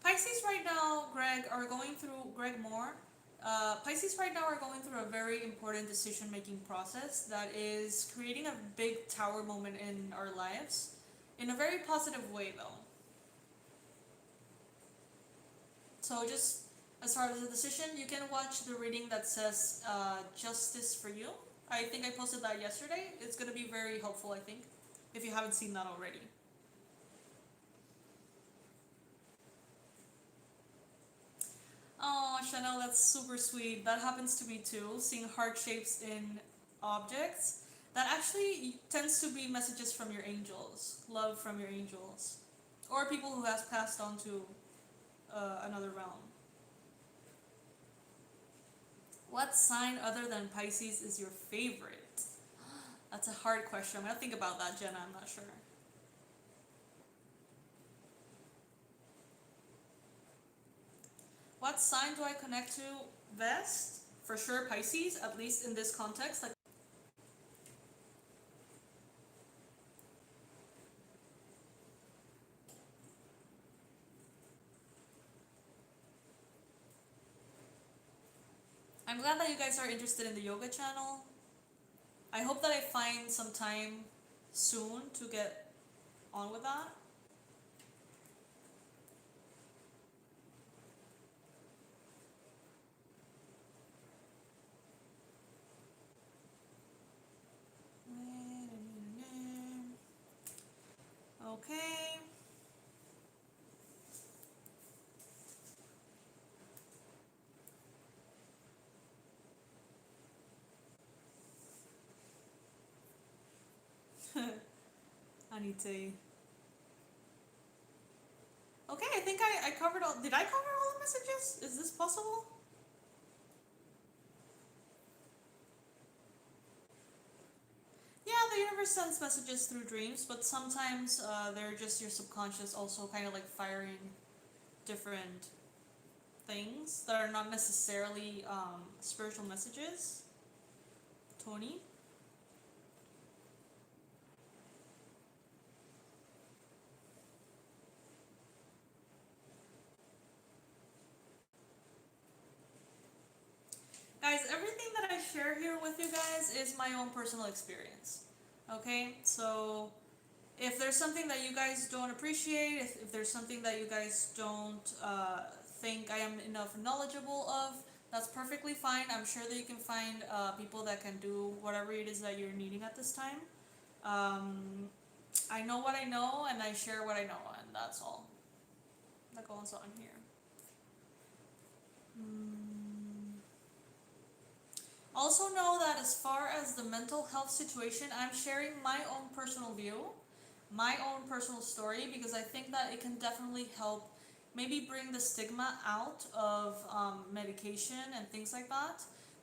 Speaker 1: Pisces right now, Greg Moore. Pisces right now are going through a very important decision making process that is creating a big tower moment in our lives in a very positive way, though. So, just as far as the decision, you can watch the reading that says Justice for You. I think I posted that yesterday. It's going to be very helpful, I think, if you haven't seen that already. Oh, Chanel, that's super sweet. That happens to me too, seeing heart shapes in objects. That actually tends to be messages from your angels, love from your angels, or people who has passed on to another realm. What sign other than Pisces is your favorite? That's a hard question. I'm gonna think about that, Jenna. I'm not sure. What sign do I connect to best? For sure, Pisces, at least in this context. Like, I'm glad that you guys are interested in the yoga channel. I hope that I find some time soon to get on with that. Okay. Anite. Okay, I think I covered all. Did I cover all the messages? Is this possible? Yeah, the universe sends messages through dreams, but sometimes they're just your subconscious also kind of like firing different things that are not necessarily spiritual messages. Tony? Guys, everything that I share here with you guys is my own personal experience. Okay? So if there's something that you guys don't appreciate, if there's something that you guys don't think I am enough knowledgeable of, that's perfectly fine. I'm sure that you can find people that can do whatever it is that you're needing at this time. I know what I know, and I share what I know, and that's all that goes on here. Also know that as far as the mental health situation, I'm sharing my own personal view, my own personal story, because I think that it can definitely help maybe bring the stigma out of medication and things like that,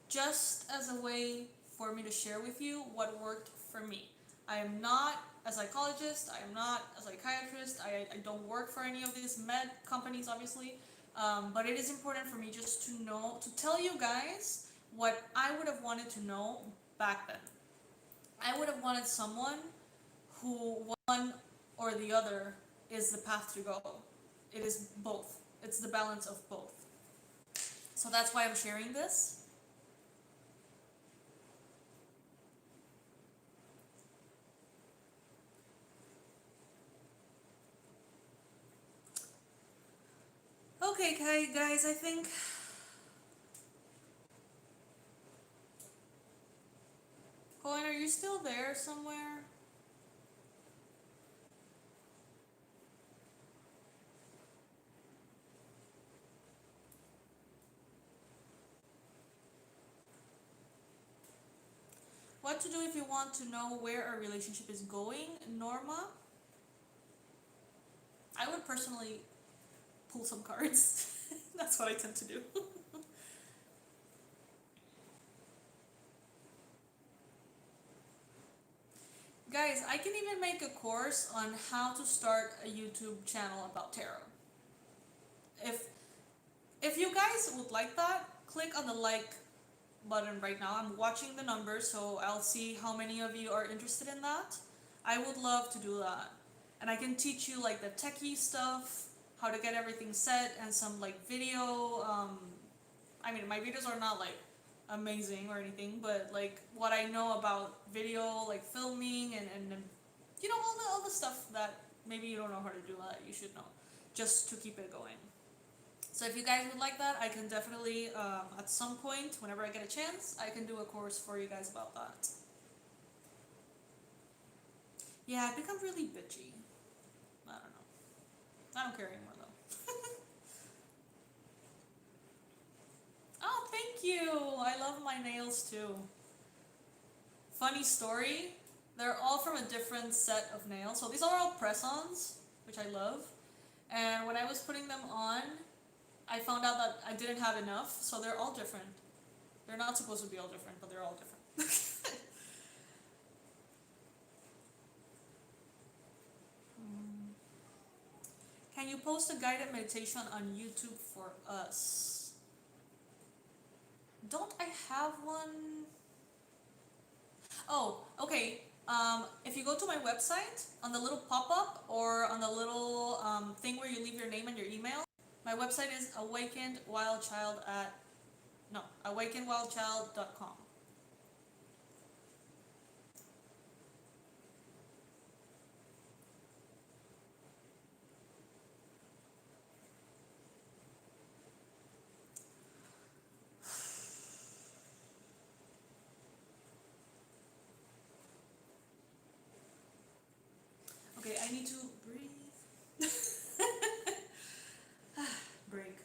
Speaker 1: just as a way for me to share with you what worked for me. I am not a psychologist, I am not a psychiatrist, I don't work for any of these med companies, obviously, but it is important for me just to know, to tell you guys what I would have wanted to know back then. I would have wanted someone who one or the other is the path to go. It is both. It's the balance of both. So that's why I'm sharing this. Okay, guys, I think Colin, are you still there somewhere? What to do if you want to know where a relationship is going, Norma? I would personally pull some cards. That's what I tend to do. Guys, I can even make a course on how to start a YouTube channel about tarot. If if you guys would like that, click on the like button right now. I'm watching the numbers, so I'll see how many of you are interested in that. I would love to do that. And I can teach you like the techie stuff, how to get everything set, and some like video. I mean, my videos are not like amazing or anything, but like what I know about video, like filming and you know, all the stuff that maybe you don't know how to do that you should know, just to keep it going. So if you guys would like that, I can definitely, at some point, whenever I get a chance, I can do a course for you guys about that. Yeah, I've become really bitchy. I don't know. I don't care anymore though. Oh, thank you! I love my nails too. Funny story, they're all from a different set of nails. So these are all press-ons, which I love. And when I was putting them on, I found out that I didn't have enough, so they're all different. They're not supposed to be all different, but they're all different. Can you post a guided meditation on YouTube for us? Don't I have one? Oh, okay. If you go to my website, on the little pop-up or on the little thing where you leave your name and your email, my website is awakenedwildchild.com. Okay, I need to breathe. Break.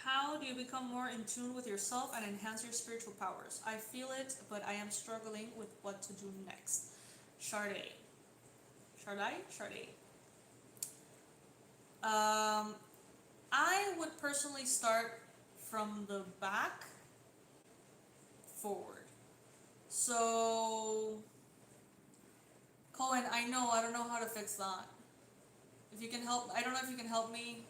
Speaker 1: How do you become more in tune with yourself and enhance your spiritual powers? I feel it, but I am struggling with what to do next. Sade. Sade? I would personally start from the back forward. So, Cohen, I don't know how to fix that. If you can help, I don't know if you can help me.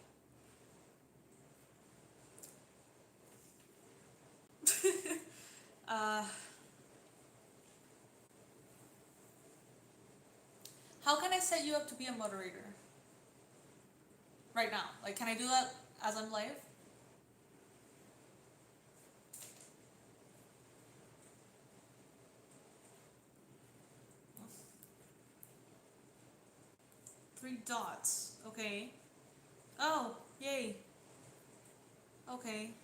Speaker 1: uh, how can I set you up to be a moderator? Right now. Like, can I do that as I'm live? Three dots. Okay. Oh, yay. Okay.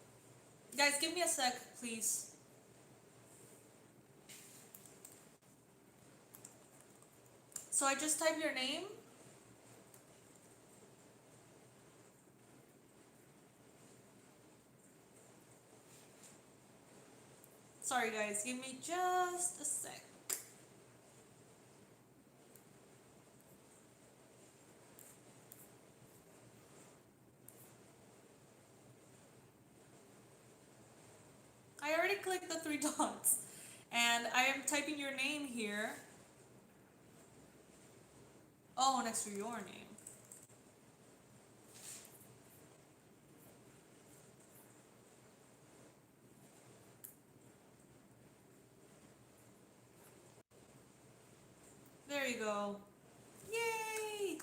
Speaker 1: Guys, give me a sec, please. So I just type your name. Sorry guys, give me just a sec. I already clicked the three dots. And I am typing your name here. Oh, next to your name. There you go. Yay!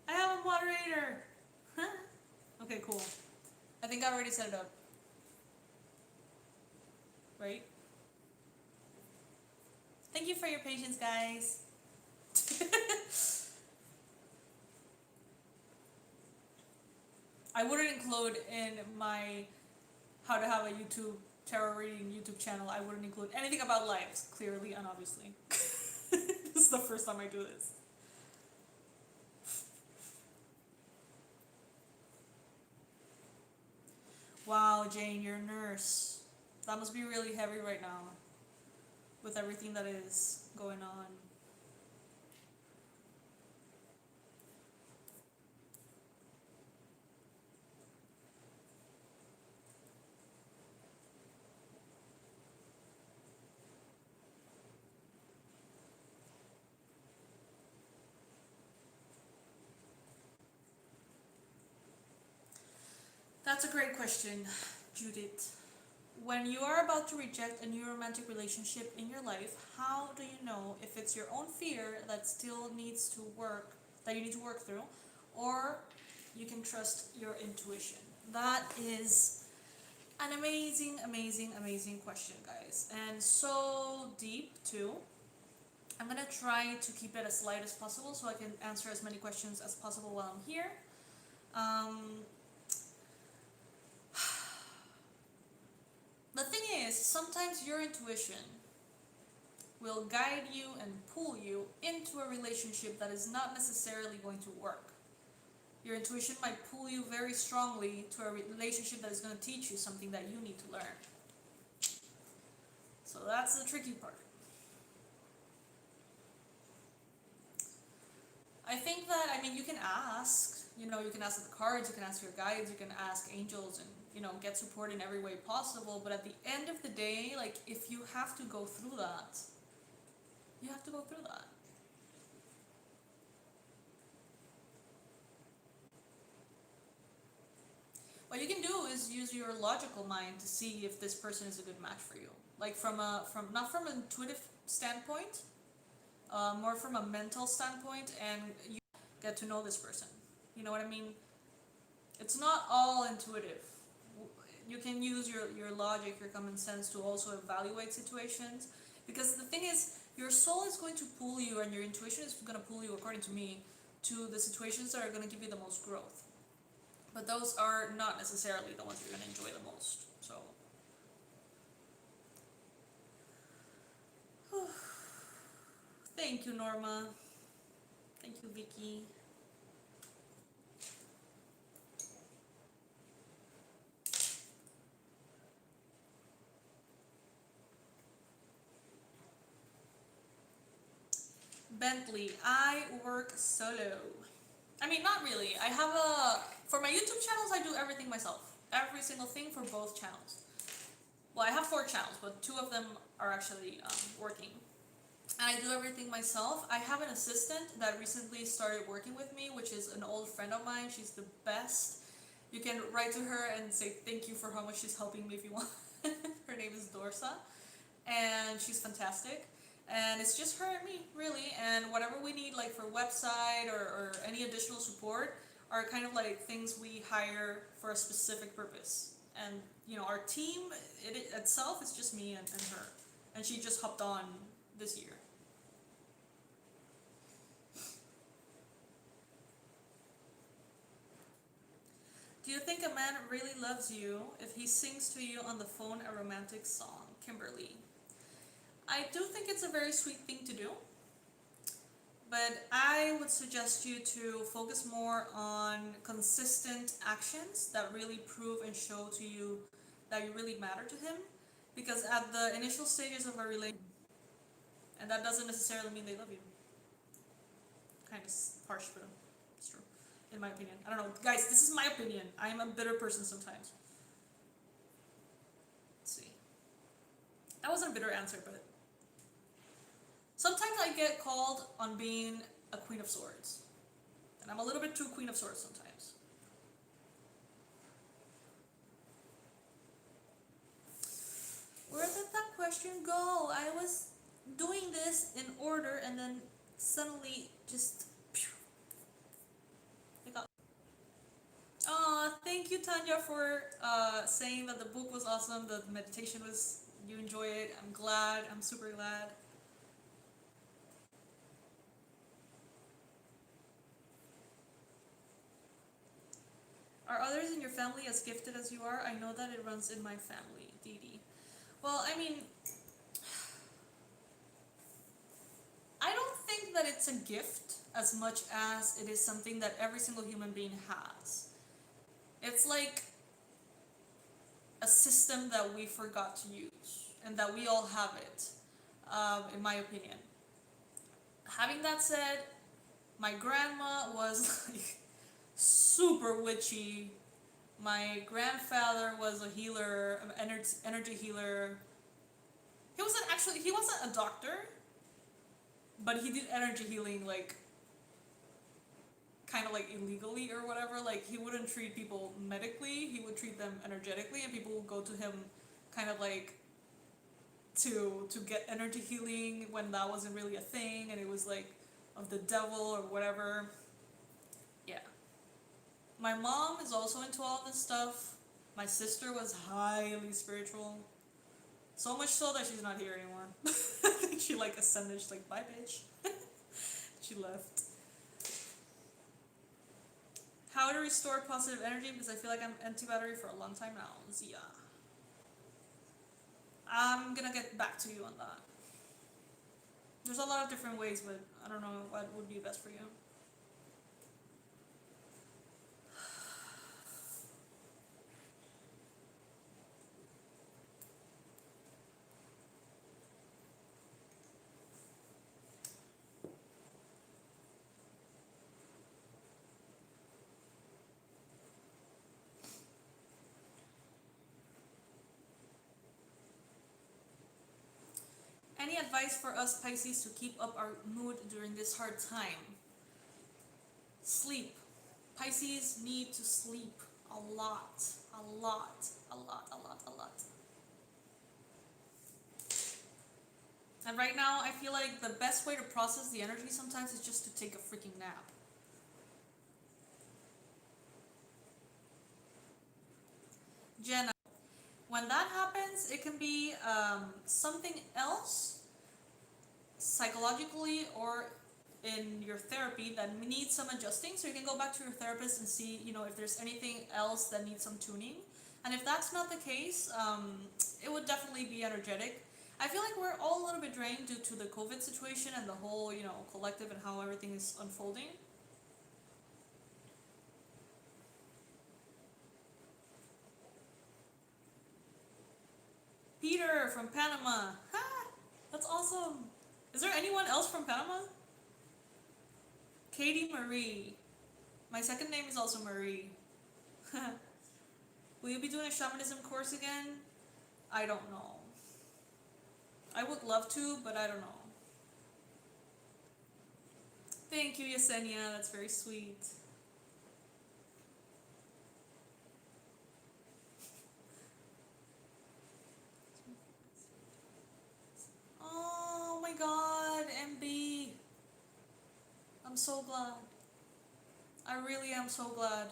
Speaker 1: I have a moderator! Okay, cool. I think I already set it up. Right? Thank you for your patience, guys. I wouldn't include in my how to have a YouTube tarot reading YouTube channel, I wouldn't include anything about lives, clearly and obviously. This is the first time I do this. Wow, Jane, you're a nurse. That must be really heavy right now with everything that is going on. That's a great question, Judith. When you are about to reject a new romantic relationship in your life, how do you know if it's your own fear that still needs to work, that you need to work through, or you can trust your intuition? That is an amazing, amazing, amazing question, guys. And so deep, too. I'm gonna try to keep it as light as possible so I can answer as many questions as possible while I'm here. The thing is, sometimes your intuition will guide you and pull you into a relationship that is not necessarily going to work. Your intuition might pull you very strongly to a relationship that is going to teach you something that you need to learn. So that's the tricky part. I think that, you can ask, you can ask the cards, you can ask your guides, you can ask angels, and, get support in every way possible. But at the end of the day, like, if you have to go through that, you have to go through that. What you can do is use your logical mind to see if this person is a good match for you. Like not from an intuitive standpoint, more from a mental standpoint, and you get to know this person. You know what I mean? It's not all intuitive. You can use your logic, your common sense to also evaluate situations. Because the thing is, your soul is going to pull you, and your intuition is going to pull you, according to me, to the situations that are going to give you the most growth. But those are not necessarily the ones you're going to enjoy the most. So, thank you, Norma. Thank you, Vicky. Bentley, I work solo. Not really. For my YouTube channels, I do everything myself. Every single thing for both channels. Well, I have 4 channels, but 2 of them are actually working. And I do everything myself. I have an assistant that recently started working with me, which is an old friend of mine. She's the best. You can write to her and say thank you for how much she's helping me if you want. Her name is Dorsa, and she's fantastic. And it's just her and me, really, and whatever we need, like for website or any additional support, are kind of like things we hire for a specific purpose. And, our team itself is just me and her. And she just hopped on this year. Do you think a man really loves you if he sings to you on the phone a romantic song? Kimberly. I do think it's a very sweet thing to do, but I would suggest you to focus more on consistent actions that really prove and show to you that you really matter to him, because at the initial stages of a relationship, and that doesn't necessarily mean they love you. Kind of harsh, but it's true, in my opinion. I don't know, guys, this is my opinion. I am a bitter person sometimes. Let's see. That wasn't a bitter answer, but sometimes I get called on being a Queen of Swords. And I'm a little bit too Queen of Swords sometimes. Where did that question go? I was doing this in order and then suddenly just... thank you, Tanya, for saying that the book was awesome, the meditation was... You enjoy it. I'm glad. I'm super glad. Are others in your family as gifted as you are? I know that it runs in my family, Dee Dee. Well, I don't think that it's a gift as much as it is something that every single human being has. It's like a system that we forgot to use, and that we all have it, in my opinion. Having that said, my grandma was like super witchy. My grandfather was a healer, energy healer. He wasn't a doctor, but he did energy healing like kind of like illegally or whatever. Like he wouldn't treat people medically, he would treat them energetically, and people would go to him kind of like to get energy healing when that wasn't really a thing and it was like of the devil or whatever. Yeah. My mom is also into all this stuff. My sister was highly spiritual. So much so that she's not here anymore. I think she like ascended. She's like, bye bitch. She left. How to restore positive energy, because I feel like I'm empty battery for a long time now. Zia. I'm gonna get back to you on that. There's a lot of different ways, but I don't know what would be best for you. Any advice for us Pisces to keep up our mood during this hard time? Sleep. Pisces need to sleep a lot. A lot. A lot. A lot. A lot. And right now, I feel like the best way to process the energy sometimes is just to take a freaking nap. Jenna, when that happens, it can be something else psychologically or in your therapy that needs some adjusting. So you can go back to your therapist and see, if there's anything else that needs some tuning. And if that's not the case, it would definitely be energetic. I feel like we're all a little bit drained due to the COVID situation and the whole, collective and how everything is unfolding. Peter from Panama. Ha! That's awesome. Is there anyone else from Panama? Katie Marie. My second name is also Marie. Will you be doing a shamanism course again? I don't know. I would love to, but I don't know. Thank you, Yesenia. That's very sweet. Oh my god, MB. I'm so glad. I really am so glad.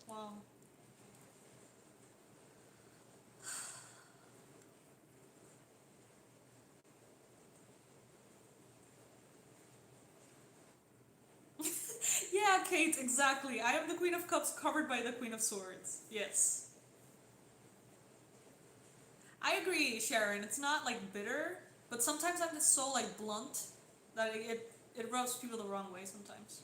Speaker 1: Wow. Yeah, Kate, exactly. I am the Queen of Cups covered by the Queen of Swords. Yes. I agree, Sharon. It's not like bitter, but sometimes I'm just so like blunt that it rubs people the wrong way sometimes.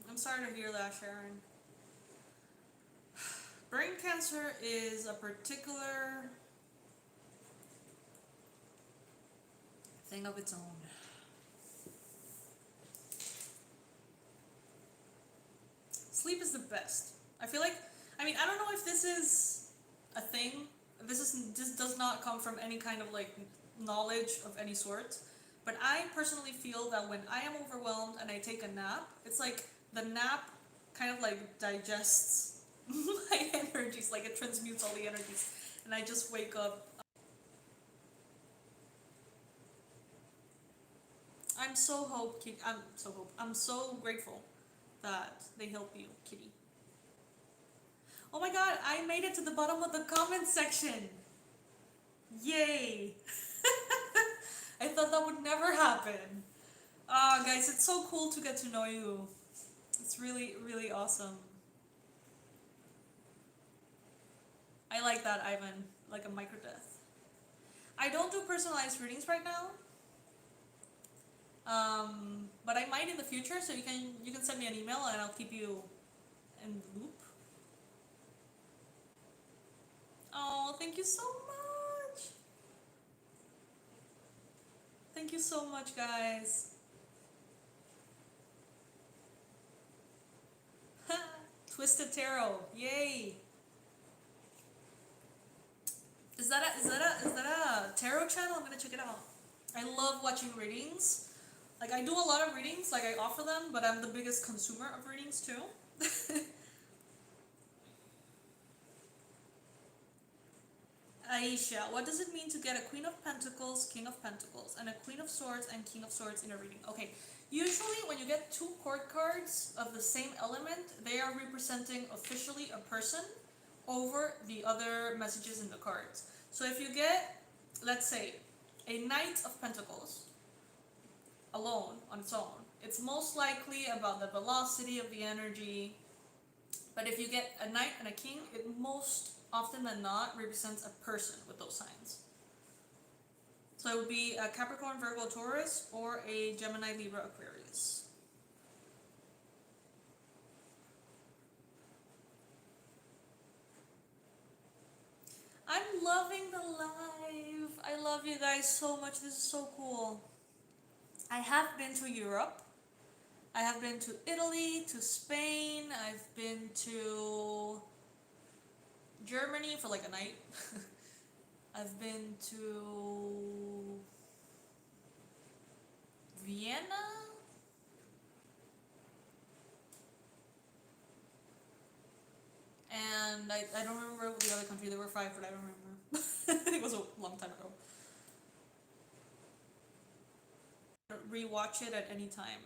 Speaker 1: I'm sorry to hear that, Sharon. Brain cancer is a particular thing of its own. Sleep is the best. I feel like, I don't know if this is a thing. This does not come from any kind of like knowledge of any sort. But I personally feel that when I am overwhelmed and I take a nap, it's like the nap kind of like digests my energies, like it transmutes all the energies, and I just wake up. I'm so grateful that they help you, Kitty. Oh my god, I made it to the bottom of the comment section. Yay! I thought that would never happen. Guys, it's so cool to get to know you. It's really, really awesome. I like that, Ivan. Like a micro death. I don't do personalized readings right now. But I might in the future, so you can send me an email and I'll keep you in the loop. Oh, thank you so much. Thank you so much, guys. Twisted Tarot. Yay. Is that a tarot channel? I'm gonna check it out. I love watching readings. Like I do a lot of readings, like I offer them, but I'm the biggest consumer of readings too. Aisha, what does it mean to get a Queen of Pentacles, King of Pentacles, and a Queen of Swords and King of Swords in a reading? Okay, usually when you get two court cards of the same element, they are representing officially a person over the other messages in the cards. So if you get, let's say, a Knight of Pentacles alone, on its own, it's most likely about the velocity of the energy. But if you get a Knight and a King, it most often than not represents a person with those signs. So it would be a Capricorn, Virgo, Taurus, or a Gemini, Libra, Aquarius. I'm loving the live. I love you guys so much. This is so cool. I have been to Europe. I have been to Italy, to Spain. I've been to Germany for like a night. I've been to Vienna. And I don't remember the other country. There were 5, but I don't remember. It was a long time ago. Rewatch it at any time.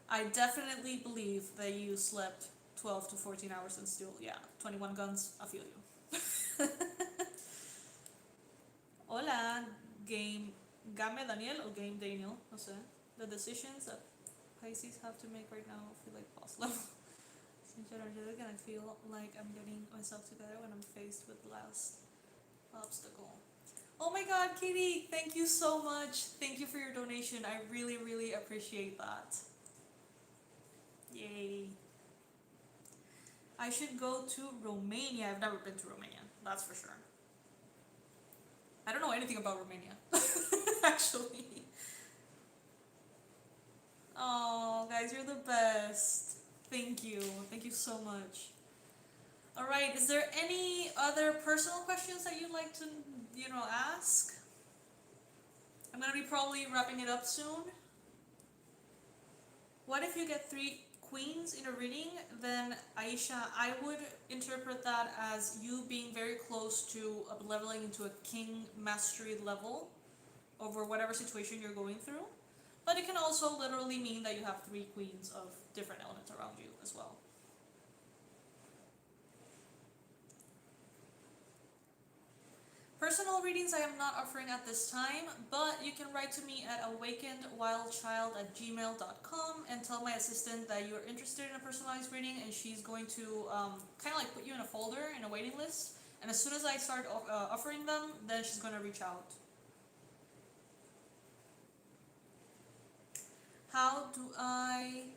Speaker 1: I definitely believe that you slept 12 to 14 hours and still, yeah, 21 guns, I feel you. Hola, Game Daniel or Game Daniel, no sé. The decisions that Pisces have to make right now feel like boss level. Since you're energetic and I feel like I'm getting myself together when I'm faced with the last obstacle. Oh my god, Katie, thank you so much. Thank you for your donation. I really, really appreciate that. Yay. I should go to Romania. I've never been to Romania, that's for sure. I don't know anything about Romania, actually. Oh, guys, you're the best. Thank you. Thank you so much. Alright, is there any other personal questions that you'd like to, ask? I'm gonna be probably wrapping it up soon. What if you get 3 queens in a reading? Then, Aisha, I would interpret that as you being very close to leveling into a king mastery level over whatever situation you're going through. But it can also literally mean that you have 3 queens of different elements around you as well. Personal readings I am not offering at this time, but you can write to me at awakenedwildchild@gmail.com and tell my assistant that you're interested in a personalized reading, and she's going to kind of like put you in a folder, in a waiting list, and as soon as I start offering them, then she's going to reach out. How do I...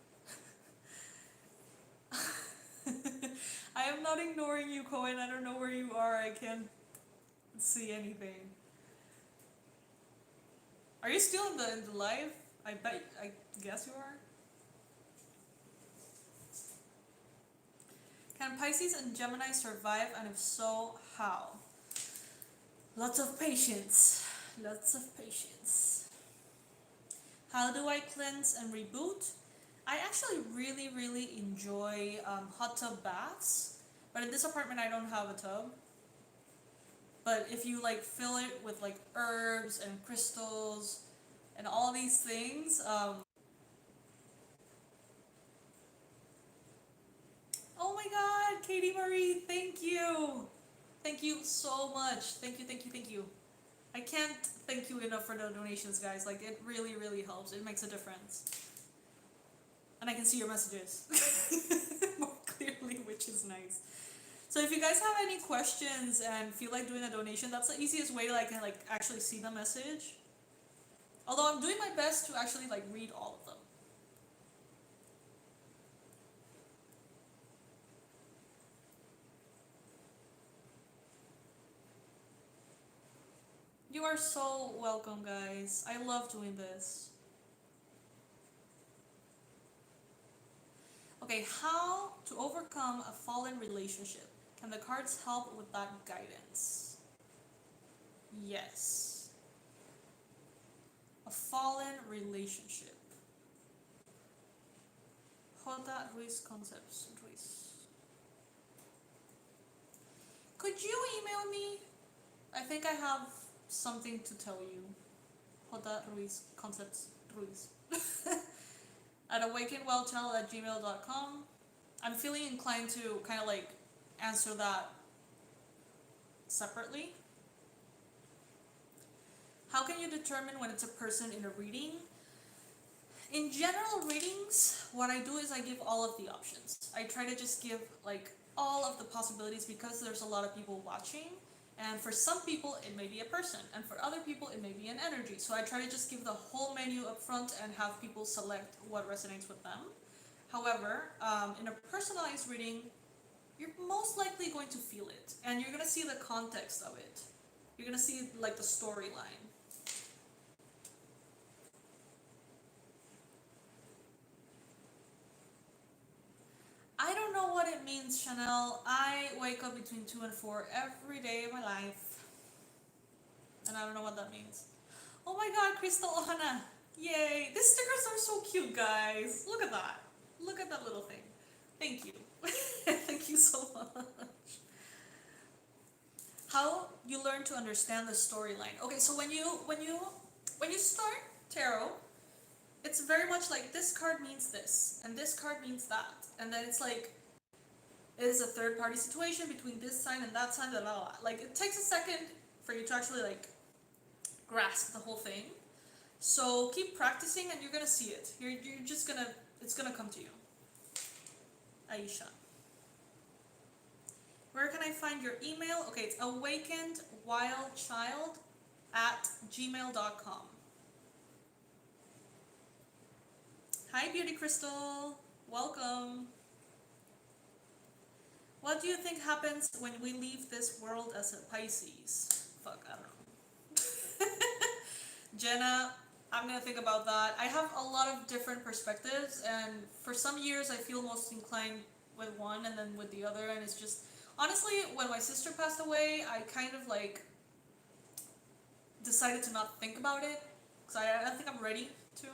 Speaker 1: I am not ignoring you, Cohen. I don't know where you are. I can't see anything. Are you still in the live? I guess you are. Can Pisces and Gemini survive, and if so, how? Lots of patience. Lots of patience. How do I cleanse and reboot? I actually really, really enjoy hot tub baths, but in this apartment I don't have a tub. But if you like fill it with like herbs and crystals and all these things, oh my god, Katie Marie, thank you! Thank you so much. Thank you, thank you, thank you. I can't thank you enough for the donations, guys. Like, it really, really helps. It makes a difference. And I can see your messages more clearly, which is nice. So if you guys have any questions and feel like doing a donation, that's the easiest way I can actually see the message. Although I'm doing my best to actually read all of them. You are so welcome, guys. I love doing this. Okay, how to overcome a fallen relationship. Can the cards help with that guidance? Yes. A fallen relationship. Joda Ruiz Concepts. Ruiz. Could you email me? I think I have something to tell you. Joda Ruiz Concepts. Ruiz. At awakenwellchild@gmail.com. I'm feeling inclined to kind of like answer that separately. How can you determine when it's a person in a reading? In general readings, what I do is I give all of the options. I try to just give like all of the possibilities because there's a lot of people watching. And for some people, it may be a person. And for other people, it may be an energy. So I try to just give the whole menu up front and have people select what resonates with them. However, in a personalized reading, you're most likely going to feel it. And you're going to see the context of it. You're going to see like the storyline. I don't know what it means, Chanel. I wake up between 2 and 4 every day of my life. And I don't know what that means. Oh my god, Crystal Ohana. Yay. These stickers are so cute, guys. Look at that. Look at that little thing. Thank you. Thank you so much. How you learn to understand the storyline. Okay, so when you start tarot, it's very much like this card means this and this card means that, and then it's like it is a third party situation between this sign and that sign, blah, blah, blah. Like it takes a second for you to actually like grasp the whole thing. So keep practicing and you're gonna see it. You're just gonna, it's gonna come to you. Aisha. Where can I find your email? Okay, it's awakenedwildchild@gmail.com. Hi, Beauty Crystal. Welcome. What do you think happens when we leave this world as a Pisces? Fuck, I don't know. Jenna, I'm gonna think about that. I have a lot of different perspectives, and for some years I feel most inclined with one and then with the other, and it's just, honestly, when my sister passed away, I kind of like decided to not think about it, because I don't think I'm ready to.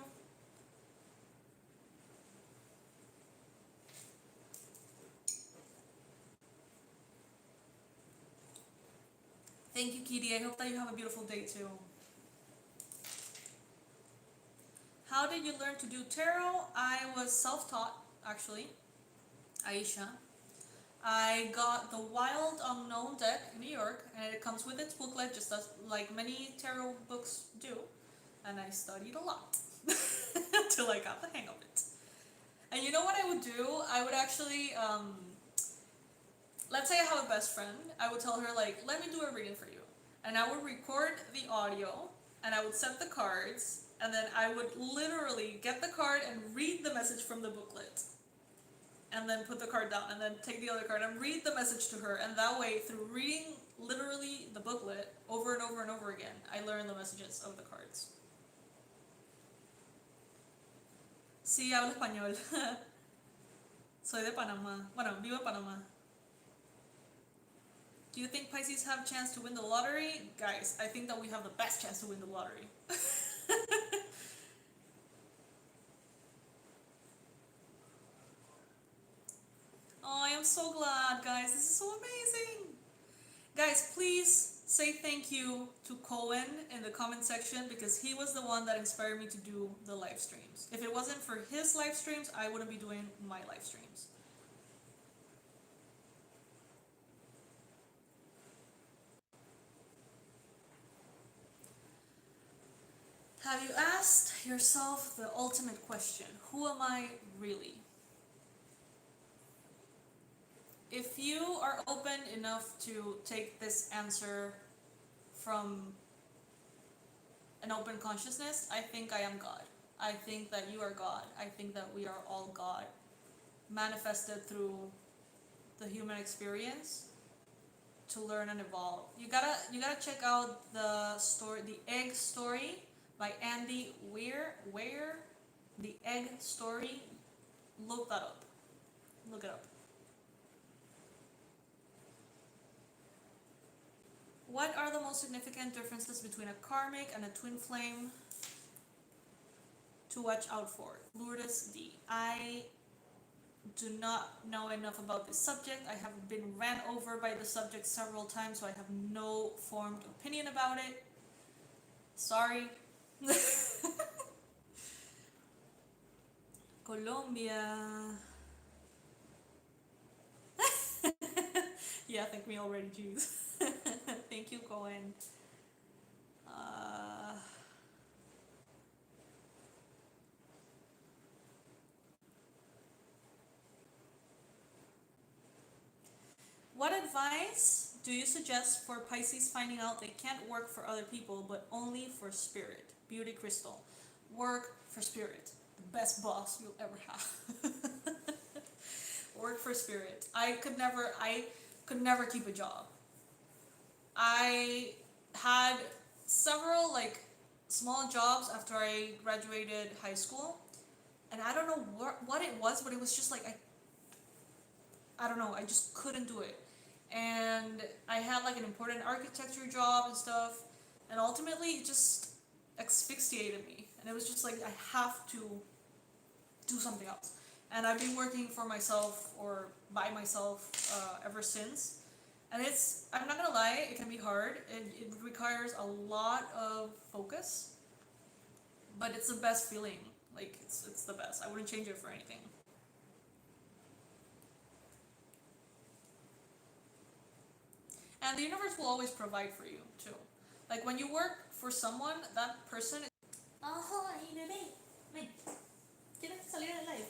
Speaker 1: Thank you, Kitty. I hope that you have a beautiful day too. How did you learn to do tarot? I was self-taught, actually. Aisha. I got the Wild Unknown deck in New York, and it comes with its booklet, just as like many tarot books do. And I studied a lot until I got the hang of it. And you know what I would do? I would actually, let's say I have a best friend, I would tell her like, let me do a reading for you. And I would record the audio, and I would set the cards, and then I would literally get the card and read the message from the booklet. And then put the card down, and then take the other card and read the message to her. And that way, through reading literally the booklet over and over and over again, I learned the messages of the cards. Sí, hablo español. Soy de Panamá. Bueno, vivo en Panamá. Do you think Pisces have a chance to win the lottery? Guys, I think that we have the best chance to win the lottery. Oh, I am so glad, guys. This is so amazing. Guys, please say thank you to Cohen in the comment section, because he was the one that inspired me to do the live streams. If it wasn't for his live streams, I wouldn't be doing my live streams. Have you asked yourself the ultimate question? Who am I really? If you are open enough to take this answer from an open consciousness, I think I am God. I think that you are God. I think that we are all God, manifested through the human experience to learn and evolve. You gotta check out the story, The Egg Story by Andy Weir. The Egg Story. Look that up. Look it up. What are the most significant differences between a karmic and a twin flame to watch out for? Lourdes D. I do not know enough about this subject. I have been ran over by the subject several times, so I have no formed opinion about it. Sorry. Colombia. Yeah, thank me already, jeez. Thank you, Cohen. What advice do you suggest for Pisces finding out they can't work for other people but only for spirit? Beauty Crystal. Work for spirit. The best boss you'll ever have. Work for spirit. I could never keep a job. I had several like small jobs after I graduated high school, and I don't know what it was, but it was just like I don't know, I just couldn't do it. And I had like an important architecture job and stuff, and ultimately it just asphyxiated me. And it was just like I have to do something else. And I've been working for myself or by myself ever since. And I'm not gonna lie, it can be hard. It requires a lot of focus, but it's the best feeling. Like, it's the best. I wouldn't change it for anything. And the universe will always provide for you, too. Like, when you work for someone, that person is... Oh, hey, bebé. Ven. ¿Quieres salir del live?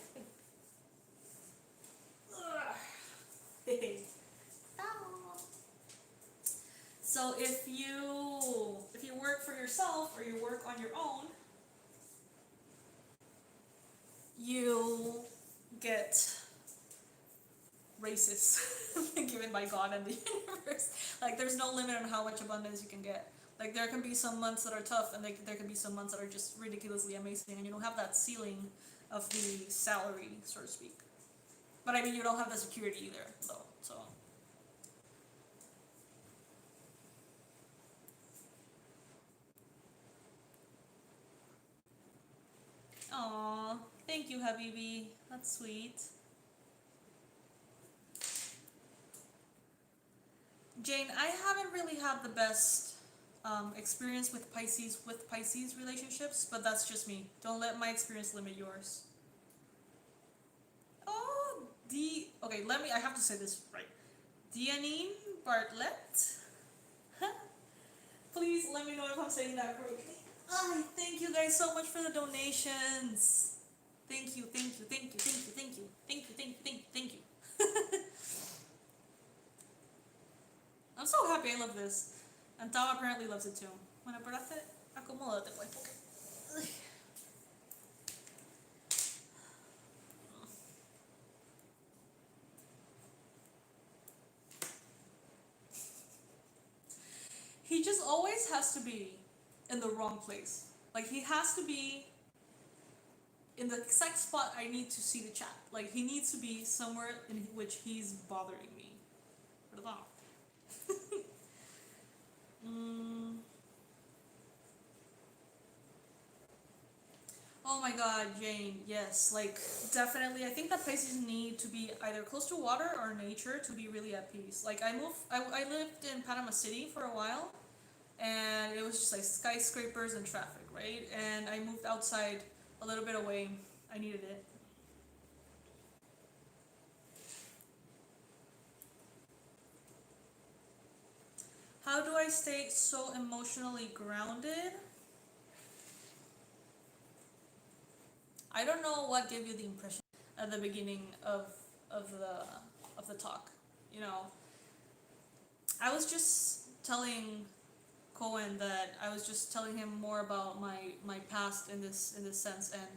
Speaker 1: Ven. So if you work for yourself or you work on your own, you get raises given by God and the universe. Like, there's no limit on how much abundance you can get. Like, there can be some months that are tough, and there can be some months that are just ridiculously amazing, and you don't have that ceiling of the salary, so to speak. But I mean, you don't have the security either, though. So. Aww, thank you, Habibi. That's sweet. Jane, I haven't really had the best experience with Pisces relationships, but that's just me. Don't let my experience limit yours. Oh, okay, I have to say this right. Dianine Bartlett. Please let me know if I'm saying that correctly. Thank you guys so much for the donations. Thank you. I'm so happy I love this. And Tao apparently loves it too. Bueno, pero acomódate pues. Okay. He just always has to be in the wrong place. Like, he has to be in the exact spot I need to see the chat. Like, he needs to be somewhere in which he's bothering me. Oh my god, Jane, yes, like, definitely. I think that Pisces need to be either close to water or nature to be really at peace. Like, I lived in Panama City for a while, and it was just like skyscrapers and traffic, right? And I moved outside a little bit away. I needed it. How do I stay so emotionally grounded? I don't know what gave you the impression at the beginning of the talk. You know, I was just telling Cohen that I was just telling him more about my past in this sense, and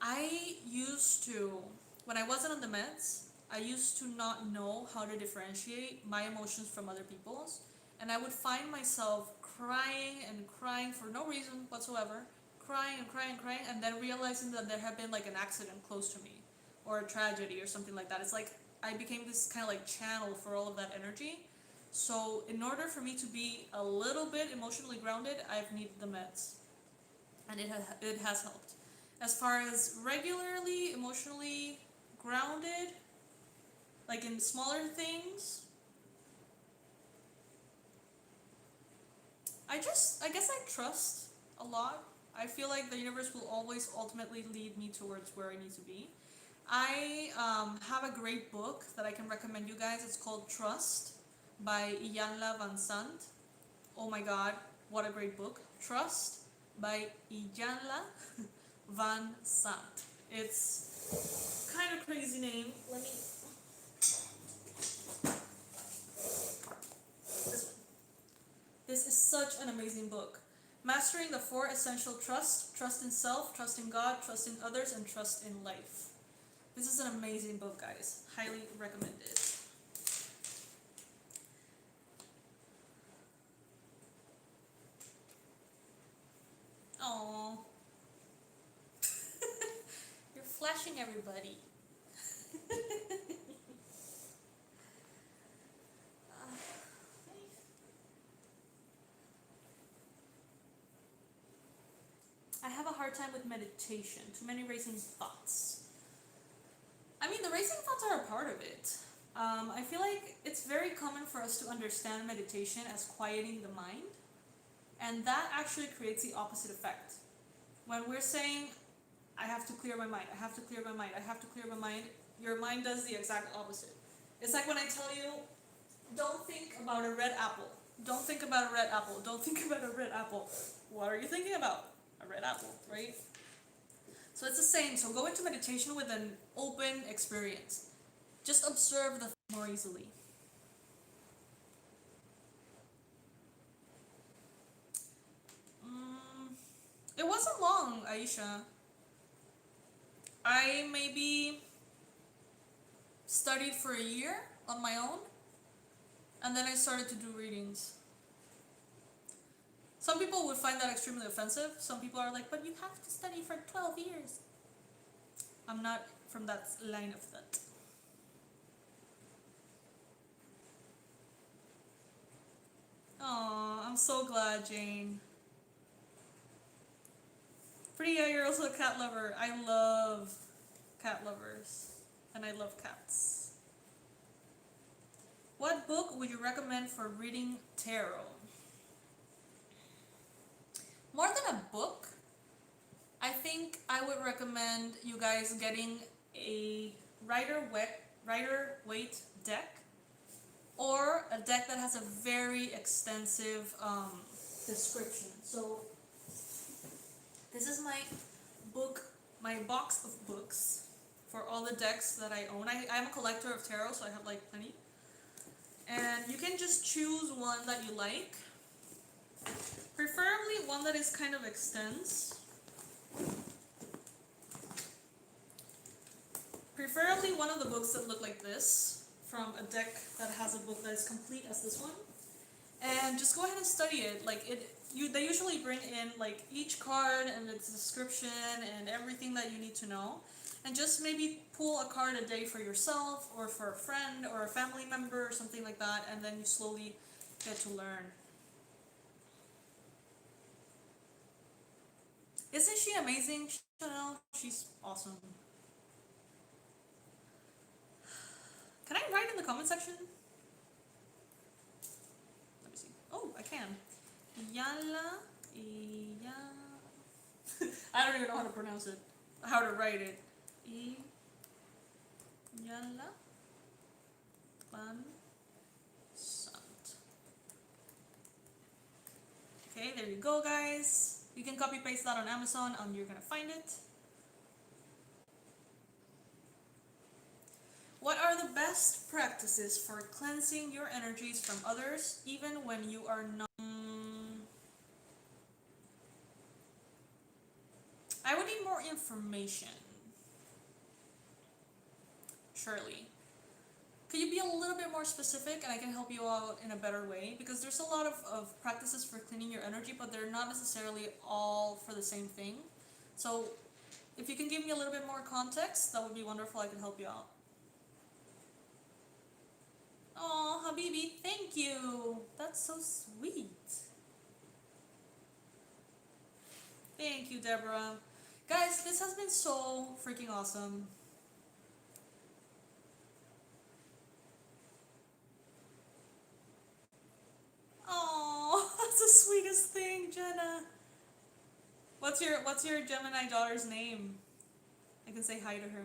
Speaker 1: I used to, when I wasn't on the meds, I used to not know how to differentiate my emotions from other people's, and I would find myself crying and crying for no reason whatsoever, crying, and then realizing that there had been like an accident close to me. or a tragedy or something like that. It's like I became this kind of like channel for all of that energy. So in order for me to be a little bit emotionally grounded, I've needed the meds, and it has helped. As far as regularly emotionally grounded, like in smaller things, I guess I trust a lot. I feel like the universe will always ultimately lead me towards where I need to be. I have a great book that I can recommend you guys. It's called Trust by Iyanla Van Sant. Oh my god, what a great book. Trust by Iyanla Van Sant. It's kind of crazy name. Let me. This one. This is such an amazing book. Mastering the 4 essential trusts: trust in self, trust in God, trust in others, and trust in life. This is an amazing book, guys. Highly recommended. Aww. You're flashing everybody. I have a hard time with meditation. Too many racing thoughts. I mean, the racing thoughts are a part of it. I feel like it's very common for us to understand meditation as quieting the mind, and that actually creates the opposite effect. When we're saying, I have to clear my mind, I have to clear my mind, I have to clear my mind, your mind does the exact opposite. It's like when I tell you, don't think about a red apple. Don't think about a red apple. Don't think about a red apple. What are you thinking about? A red apple, right? So it's the same. So go into meditation with an open experience. Just observe the more easily. It wasn't long, Aisha. I maybe studied for a year on my own, and then I started to do readings. Some people would find that extremely offensive. Some people are like, but you have to study for 12 years. I'm not from that line of thought. Aw, I'm so glad, Jane. Priya, you're also a cat lover. I love cat lovers, and I love cats. What book would you recommend for reading tarot? More than a book, I think I would recommend you guys getting a Rider-Waite deck, or a deck that has a very extensive description. So this is my box of books for all the decks that I own. I'm a collector of tarot, so I have like plenty. And you can just choose one that you like. Preferably one that is kind of extensive. Preferably one of the books that look like this, from a deck that has a book that is complete as this one. And just go ahead and study it. They usually bring in like each card and its description and everything that you need to know. And just maybe pull a card a day for yourself or for a friend or a family member or something like that, and then you slowly get to learn. Isn't she amazing, Chanel? She's awesome. Can I write in the comment section? Let me see. Oh, I can. Yala. I don't even know how to pronounce it. How to write it. Yala. Van Sant. Okay, there you go, guys. You can copy paste that on Amazon and you're gonna find it. What are the best practices for cleansing your energies from others, even when you are not? I would need more information. Shirley, could you be a little bit more specific and I can help you out in a better way? Because there's a lot of practices for cleaning your energy, but they're not necessarily all for the same thing. So If you can give me a little bit more context, that would be wonderful. I could help you out. Oh, Habibi, thank you. That's so sweet. Thank you, Deborah. Guys, this has been so freaking awesome. Oh, that's the sweetest thing, Jenna. What's your Gemini daughter's name? I can say hi to her.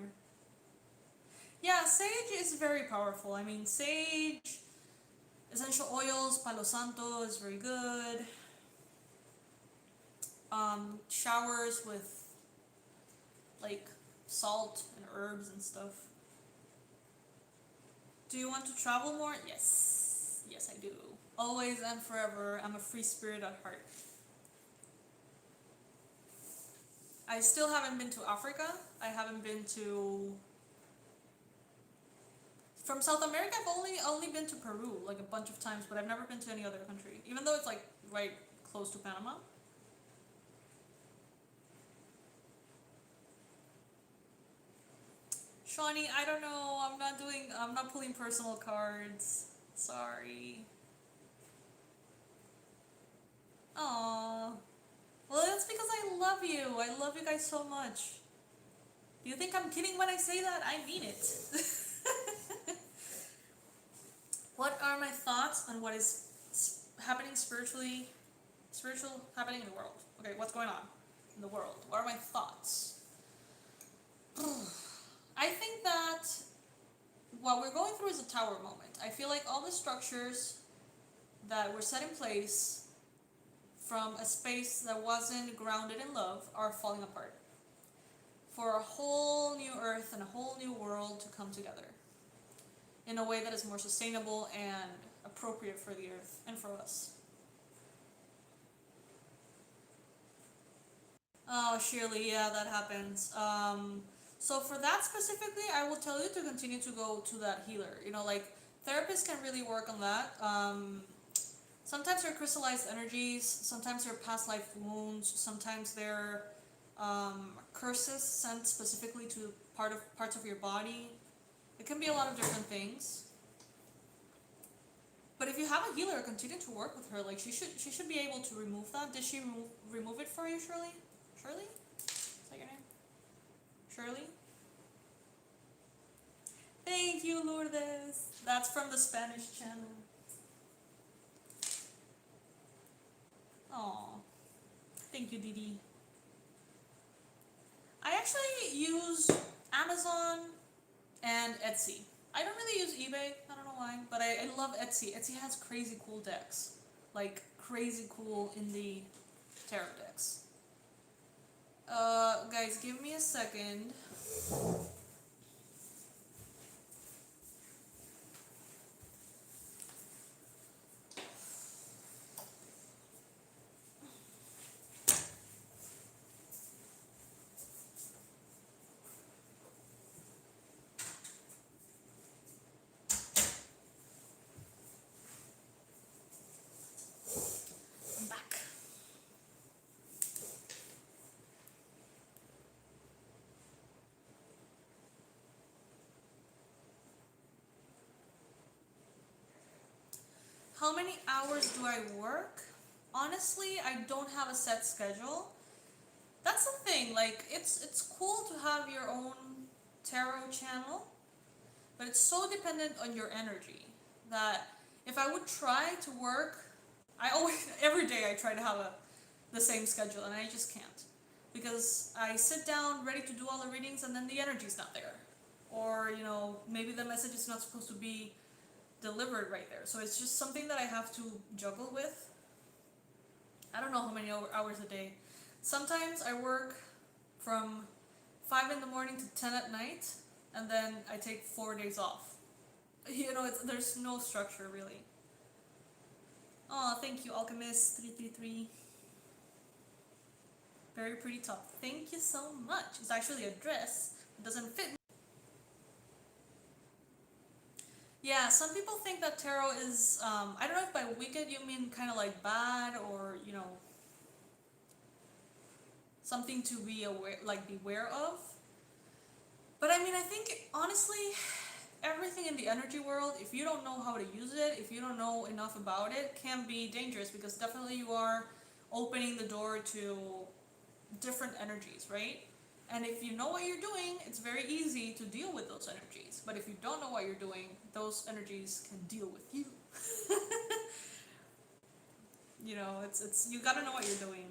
Speaker 1: Yeah, sage is very powerful. I mean, sage, essential oils, Palo Santo is very good. Showers with like salt and herbs and stuff. Do you want to travel more? Yes. Yes, I do. Always and forever. I'm a free spirit at heart. I still haven't been to Africa. I haven't been to... From South America, I've only been to Peru like a bunch of times, but I've never been to any other country, even though it's like right close to Panama. Shawnee, I don't know. I'm not pulling personal cards. Sorry. Aww. Well, that's because I love you. I love you guys so much. Do you think I'm kidding when I say that? I mean it. What are my thoughts on what is happening spiritual happening in the world? Okay, what's going on in the world? What are my thoughts? I think that what we're going through is a tower moment. I feel like all the structures that were set in place from a space that wasn't grounded in love are falling apart. For a whole new earth and a whole new world to come together in a way that is more sustainable and appropriate for the earth and for us. Oh, Shirley, yeah, that happens. So for that specifically, I will tell you to continue to go to that healer. You know, like therapists can really work on that. Sometimes they're crystallized energies, sometimes they're past life wounds, sometimes they're curses sent specifically to parts of your body. It can be a lot of different things. But if you have a healer, continue to work with her. Like she should be able to remove that. Did she remove it for you, Shirley? Shirley? Is that your name? Shirley? Thank you, Lourdes. That's from the Spanish channel. Aw. Thank you, Didi. I actually use Amazon and Etsy. I don't really use eBay, I don't know why, but I love Etsy. Etsy has crazy cool decks. Like, crazy cool indie tarot decks. Guys, give me a second. I'm back. How many hours do I work? Honestly, I don't have a set schedule. That's the thing, like it's cool to have your own tarot channel, but it's so dependent on your energy that if I would try to work, I always every day I try to have the same schedule and I just can't. Because I sit down ready to do all the readings and then the energy's not there. Or, you know, maybe the message is not supposed to be delivered right there. So it's just something that I have to juggle with. I don't know how many hours a day. Sometimes I work from 5 in the morning to 10 at night, and then I take 4 days off. You know, there's no structure really. Oh, thank you, Alchemist 333. Very pretty top. Thank you so much. It's actually a dress. It doesn't fit me. Yeah, some people think that tarot is, I don't know if by wicked you mean kind of like bad or, you know, something to be aware, like beware of. But I mean, I think honestly, everything in the energy world, if you don't know how to use it, if you don't know enough about it, can be dangerous, because definitely you are opening the door to different energies, right? And if you know what you're doing, it's very easy to deal with those energies. But if you don't know what you're doing, those energies can deal with you. You know, it's you gotta know what you're doing.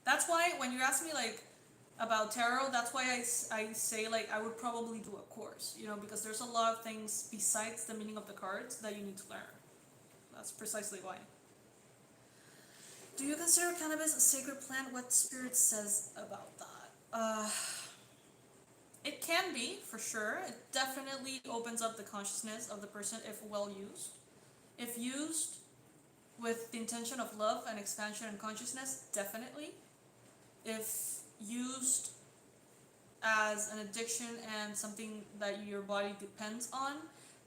Speaker 1: That's why when you ask me like about tarot, that's why I say like I would probably do a course, you know, because there's a lot of things besides the meaning of the cards that you need to learn. That's precisely why. Do you consider cannabis a sacred plant? What spirit says about that? It can be, for sure. It definitely opens up the consciousness of the person if well used. If used with the intention of love and expansion and consciousness, definitely. If used as an addiction and something that your body depends on,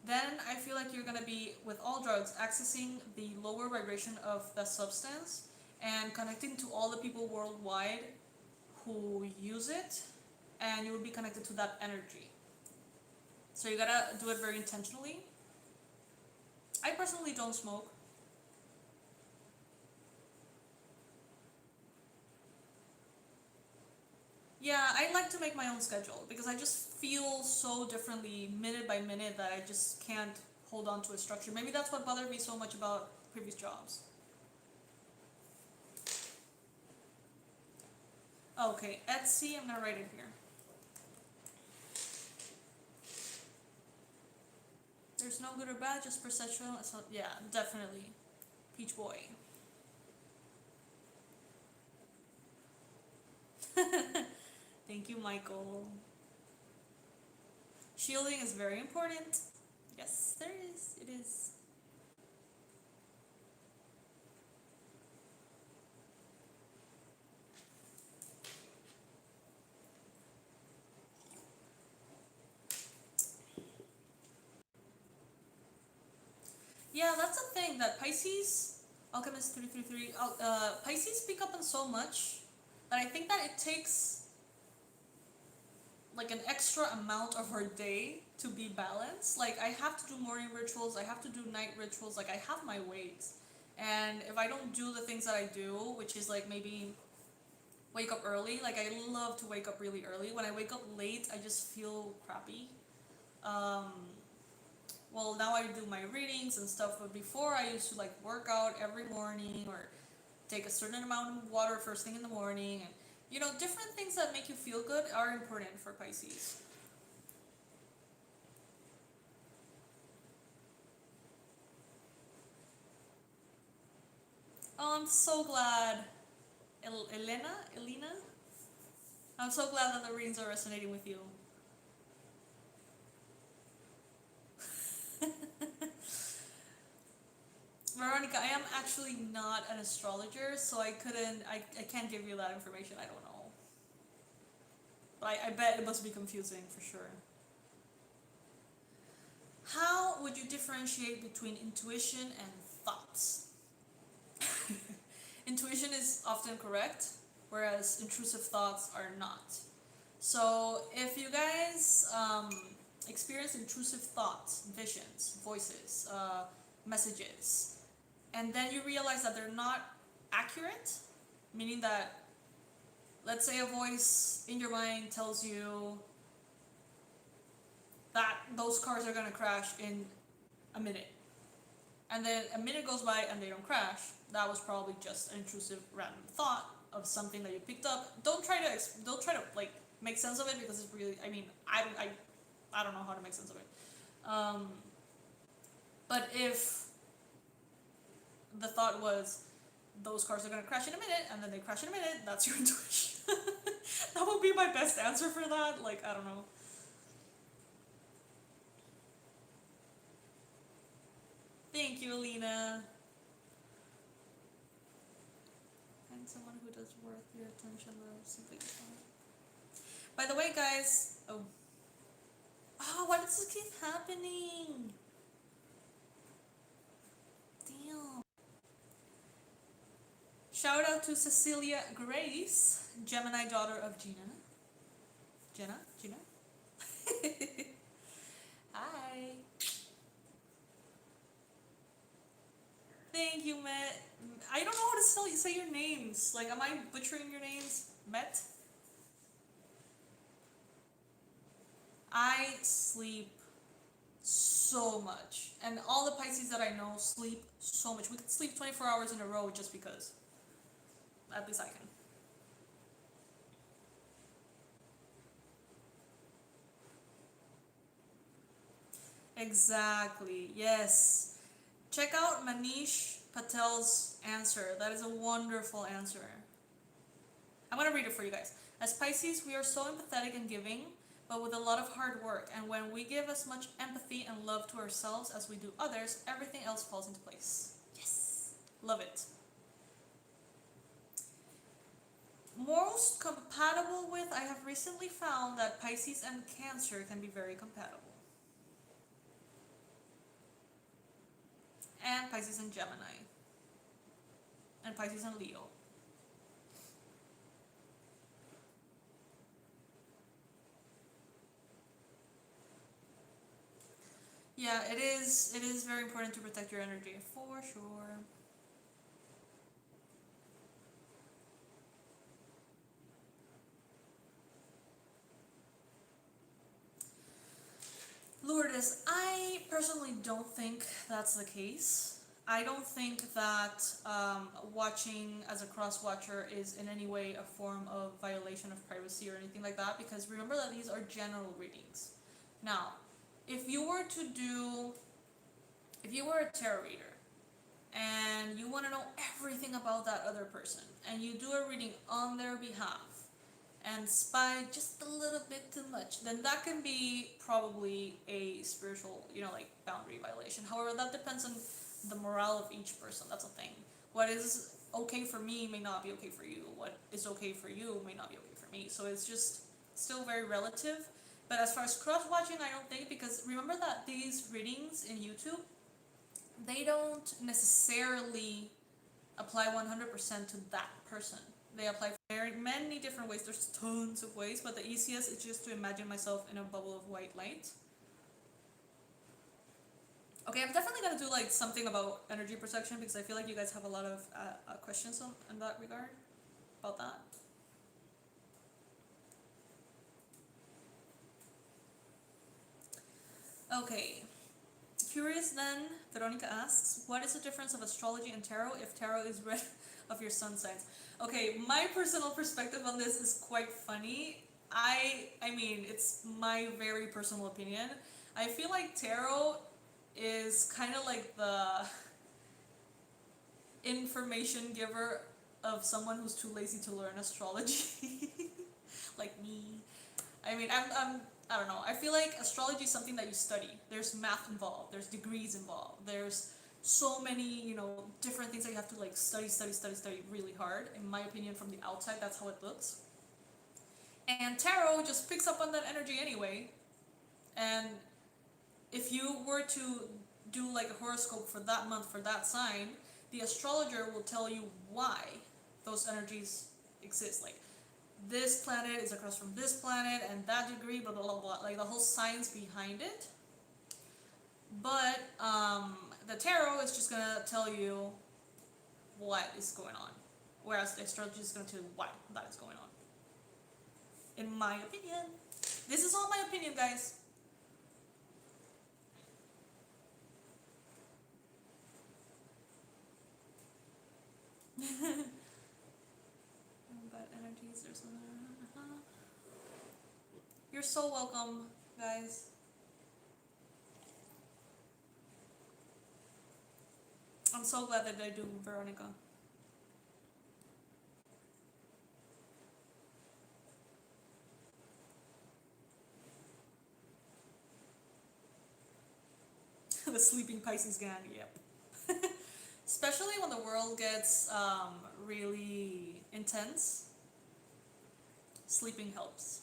Speaker 1: then I feel like you're gonna be, with all drugs, accessing the lower vibration of the substance and connecting to all the people worldwide who use it, and you will be connected to that energy. So you gotta do it very intentionally. I personally don't smoke. Yeah, I like to make my own schedule because I just feel so differently minute by minute that I just can't hold on to a structure. Maybe that's what bothered me so much about previous jobs. Okay, Etsy, I'm gonna write it here. There's no good or bad, just perceptual. So, yeah, definitely. Peach boy. Thank you, Michael. Shielding is very important. Yes, there is. It is. Yeah, that's the thing that Pisces, Alchemist 333, Pisces pick up on so much that I think that it takes like an extra amount of our day to be balanced. Like I have to do morning rituals, I have to do night rituals, like I have my ways. And if I don't do the things that I do, which is like maybe wake up early, like I love to wake up really early. When I wake up late, I just feel crappy. Um, well, now I do my readings and stuff, but before I used to like work out every morning or take a certain amount of water first thing in the morning, and you know, different things that make you feel good are important for Pisces. Oh, I'm so glad. Elena? I'm so glad that the readings are resonating with you. Veronica, I am actually not an astrologer, so I can't give you that information. I don't know. But I bet it must be confusing for sure. How would you differentiate between intuition and thoughts? Intuition is often correct, whereas intrusive thoughts are not. So if you guys experience intrusive thoughts, visions, voices, messages, and then you realize that they're not accurate, meaning that, let's say a voice in your mind tells you that those cars are gonna crash in a minute, and then a minute goes by and they don't crash, that was probably just an intrusive random thought of something that you picked up. Don't try to like make sense of it, because it's really, I mean, I don't know how to make sense of it. But if the thought was those cars are gonna crash in a minute, and then they crash in a minute, that's your intuition. That would be my best answer for that. Like, I don't know. Thank you, Alina. Find someone who does worth your attention, though. Simply fine. By the way, guys. Oh, why does this keep happening? Damn. Shout out to Cecilia Grace, Gemini daughter of Gina. Gina? Hi. Thank you, Met. I don't know how to say your names. Like, am I butchering your names? Met? I sleep so much. And all the Pisces that I know sleep so much. We could sleep 24 hours in a row just because. At least I can. Exactly. Yes. Check out Manish Patel's answer. That is a wonderful answer. I'm going to read it for you guys. As Pisces, we are so empathetic and giving, but with a lot of hard work. And when we give as much empathy and love to ourselves as we do others, everything else falls into place. Yes. Love it. Most compatible with, I have recently found that Pisces and Cancer can be very compatible. And Pisces and Gemini. And Pisces and Leo. Yeah, it is very important to protect your energy, for sure. Lourdes, I personally don't think that's the case. I don't think that watching as a cross watcher is in any way a form of violation of privacy or anything like that, because remember that these are general readings. Now, if you were a tarot reader and you want to know everything about that other person and you do a reading on their behalf and spy just a little bit too much, then that can be probably a spiritual, like boundary violation. However, that depends on the morale of each person. That's a thing. What is okay for me may not be okay for you. What is okay for you may not be okay for me. So it's just still very relative. But as far as cross watching, I don't think, because remember that these readings in YouTube, they don't necessarily apply 100% to that person. They apply very many different ways. There's tons of ways, but the easiest is just to imagine myself in a bubble of white light. Okay, I'm definitely gonna do like something about energy perception, because I feel like you guys have a lot of questions in that regard, about that. Okay. Curious then, Veronica asks, what is the difference of astrology and tarot if tarot is read of your sun signs? Okay, my personal perspective on this is quite funny. I mean, it's my very personal opinion. I feel like tarot is kind of like the information giver of someone who's too lazy to learn astrology. Like me. I mean, I don't know. I feel like astrology is something that you study. There's math involved. There's degrees involved. There's so many, different things that you have to like study really hard. In my opinion, from the outside, that's how it looks. And tarot just picks up on that energy anyway. And if you were to do like a horoscope for that month for that sign, the astrologer will tell you why those energies exist. Like, this planet is across from this planet and that degree, blah blah blah blah, like the whole science behind it. But the tarot is just gonna tell you what is going on, whereas the astrology is gonna tell you why that is going on. In my opinion, this is all my opinion, guys. But energies, there's You're so welcome, guys. I'm so glad that I do, Veronica. The sleeping Pisces gang, yep. Especially when the world gets really intense, sleeping helps.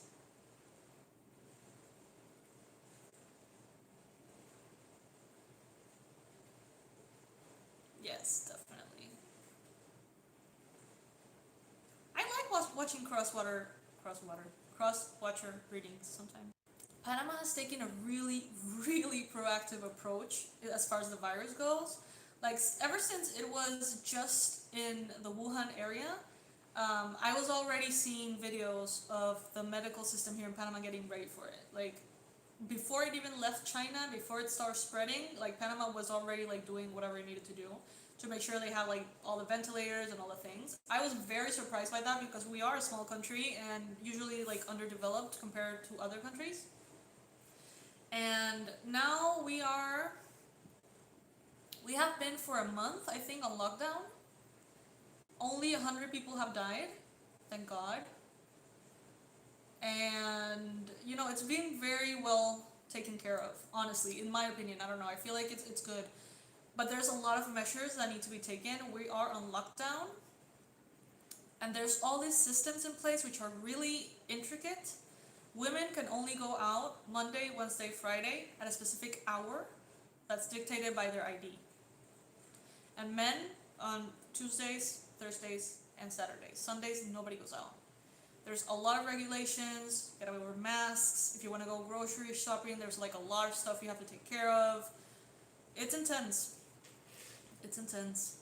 Speaker 1: Yes, definitely. watching cross watcher readings sometimes. Panama has taken a really, really proactive approach as far as the virus goes. Like, ever since it was just in the Wuhan area, I was already seeing videos of the medical system here in Panama getting ready for it. Like, before it even left China, before it started spreading, like, Panama was already like doing whatever it needed to do to make sure they have like all the ventilators and all the things. I was very surprised by that because we are a small country and usually like underdeveloped compared to other countries. And now we have been for a month, I think, on lockdown. Only 100 people have died, thank God. And it's being very well taken care of, honestly, in my opinion. I don't know, I feel like it's good. But there's a lot of measures that need to be taken. We are on lockdown. And there's all these systems in place which are really intricate. Women can only go out Monday, Wednesday, Friday at a specific hour that's dictated by their ID. And men on Tuesdays, Thursdays, and Saturdays. Sundays, nobody goes out. There's a lot of regulations. You gotta wear masks. If you want to go grocery shopping, there's like a lot of stuff you have to take care of. It's intense. It's intense.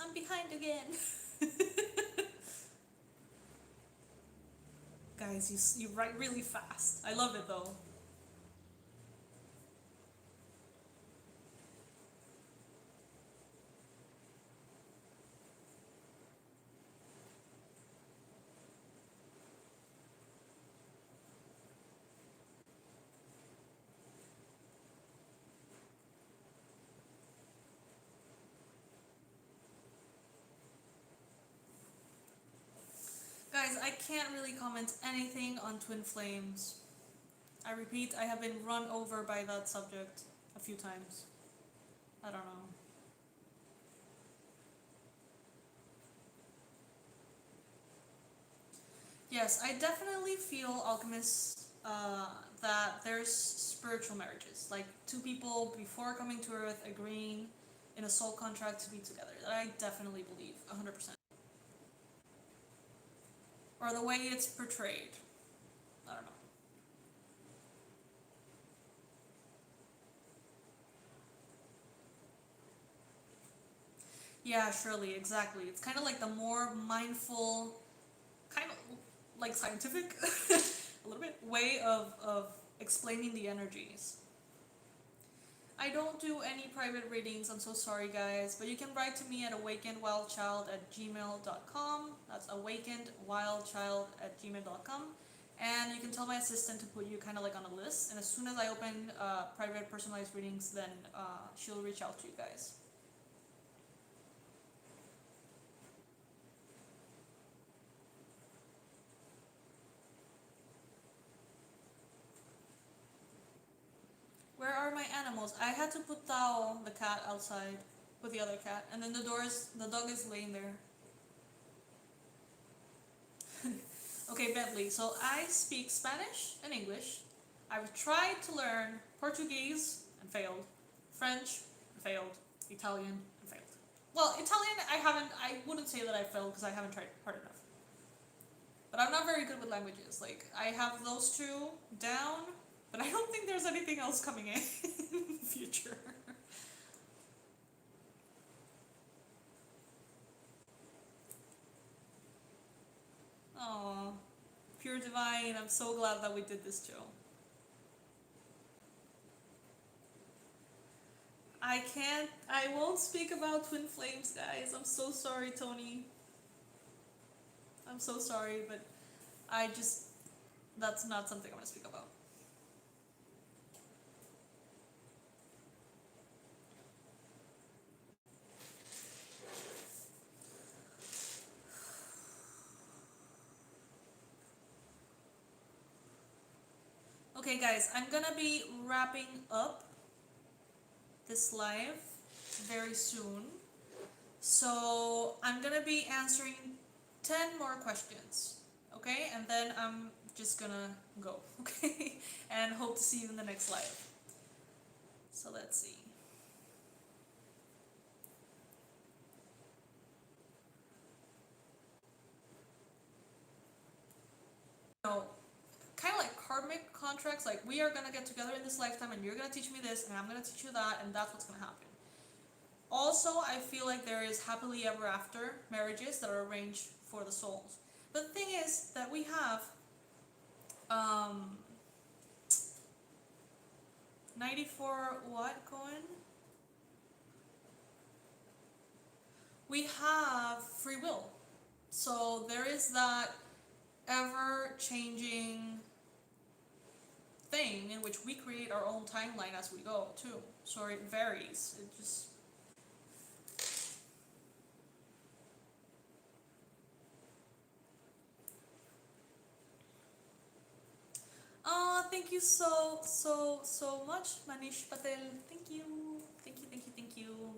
Speaker 1: I'm behind again. Guys, you write really fast. I love it though. Guys, I can't really comment anything on twin flames. I repeat, I have been run over by that subject a few times. I don't know. Yes, I definitely feel, alchemists, that there's spiritual marriages. Like, two people before coming to Earth agreeing in a soul contract to be together. That I definitely believe, 100%. Or the way it's portrayed. I don't know. Yeah, surely, exactly. It's kind of like the more mindful, kind of like scientific, a little bit, way of explaining the energies. I don't do any private readings, I'm so sorry guys, but you can write to me at awakenedwildchild@gmail.com. That's awakenedwildchild@gmail.com. And you can tell my assistant to put you kind of like on a list, and as soon as I open private personalized readings, then she'll reach out to you guys. Where are my animals? I had to put Tao, the cat, outside with the other cat, and then the dog is laying there. Okay, Bentley, so I speak Spanish and English. I've tried to learn Portuguese and failed. French, failed. Italian, and failed. Well, Italian, I wouldn't say that I failed because I haven't tried hard enough. But I'm not very good with languages. Like, I have those two down, but I don't think there's anything else coming in the future. Aww. Pure Divine, I'm so glad that we did this, Joe. I won't speak about twin flames, guys. I'm so sorry, Tony. I'm so sorry, but that's not something I want to speak about. Okay, guys, I'm gonna be wrapping up this live very soon. So I'm gonna be answering 10 more questions, okay? And then I'm just gonna go, okay? And hope to see you in the next live. So let's see. You know, kind of like karmic contracts, like we are gonna get together in this lifetime and you're gonna teach me this and I'm gonna teach you that and that's what's gonna happen. Also, I feel like there is happily ever after marriages that are arranged for the souls. But the thing is that we have 94 what going? We have free will. So there is that ever changing thing in which we create our own timeline as we go too. So it varies. It just thank you so much, Manish Patel. Thank you. Thank you, thank you, thank you.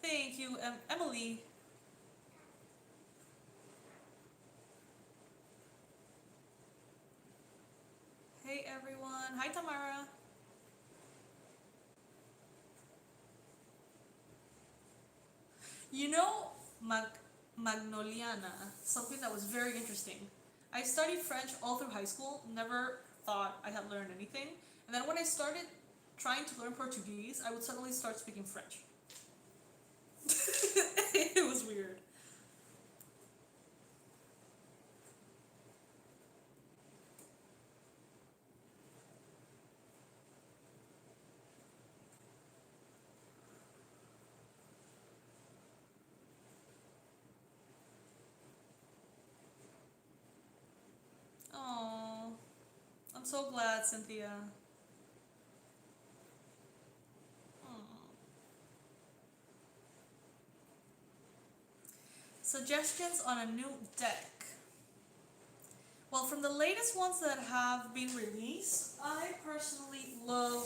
Speaker 1: Thank you, Emily. Hey everyone. Hi Tamara. You know, Magnoliana, something that was very interesting. I studied French all through high school, never thought I had learned anything. And then when I started trying to learn Portuguese, I would suddenly start speaking French. It was weird. Oh, I'm so glad, Cynthia. Aw. Suggestions on a new deck. Well, from the latest ones that have been released, I personally love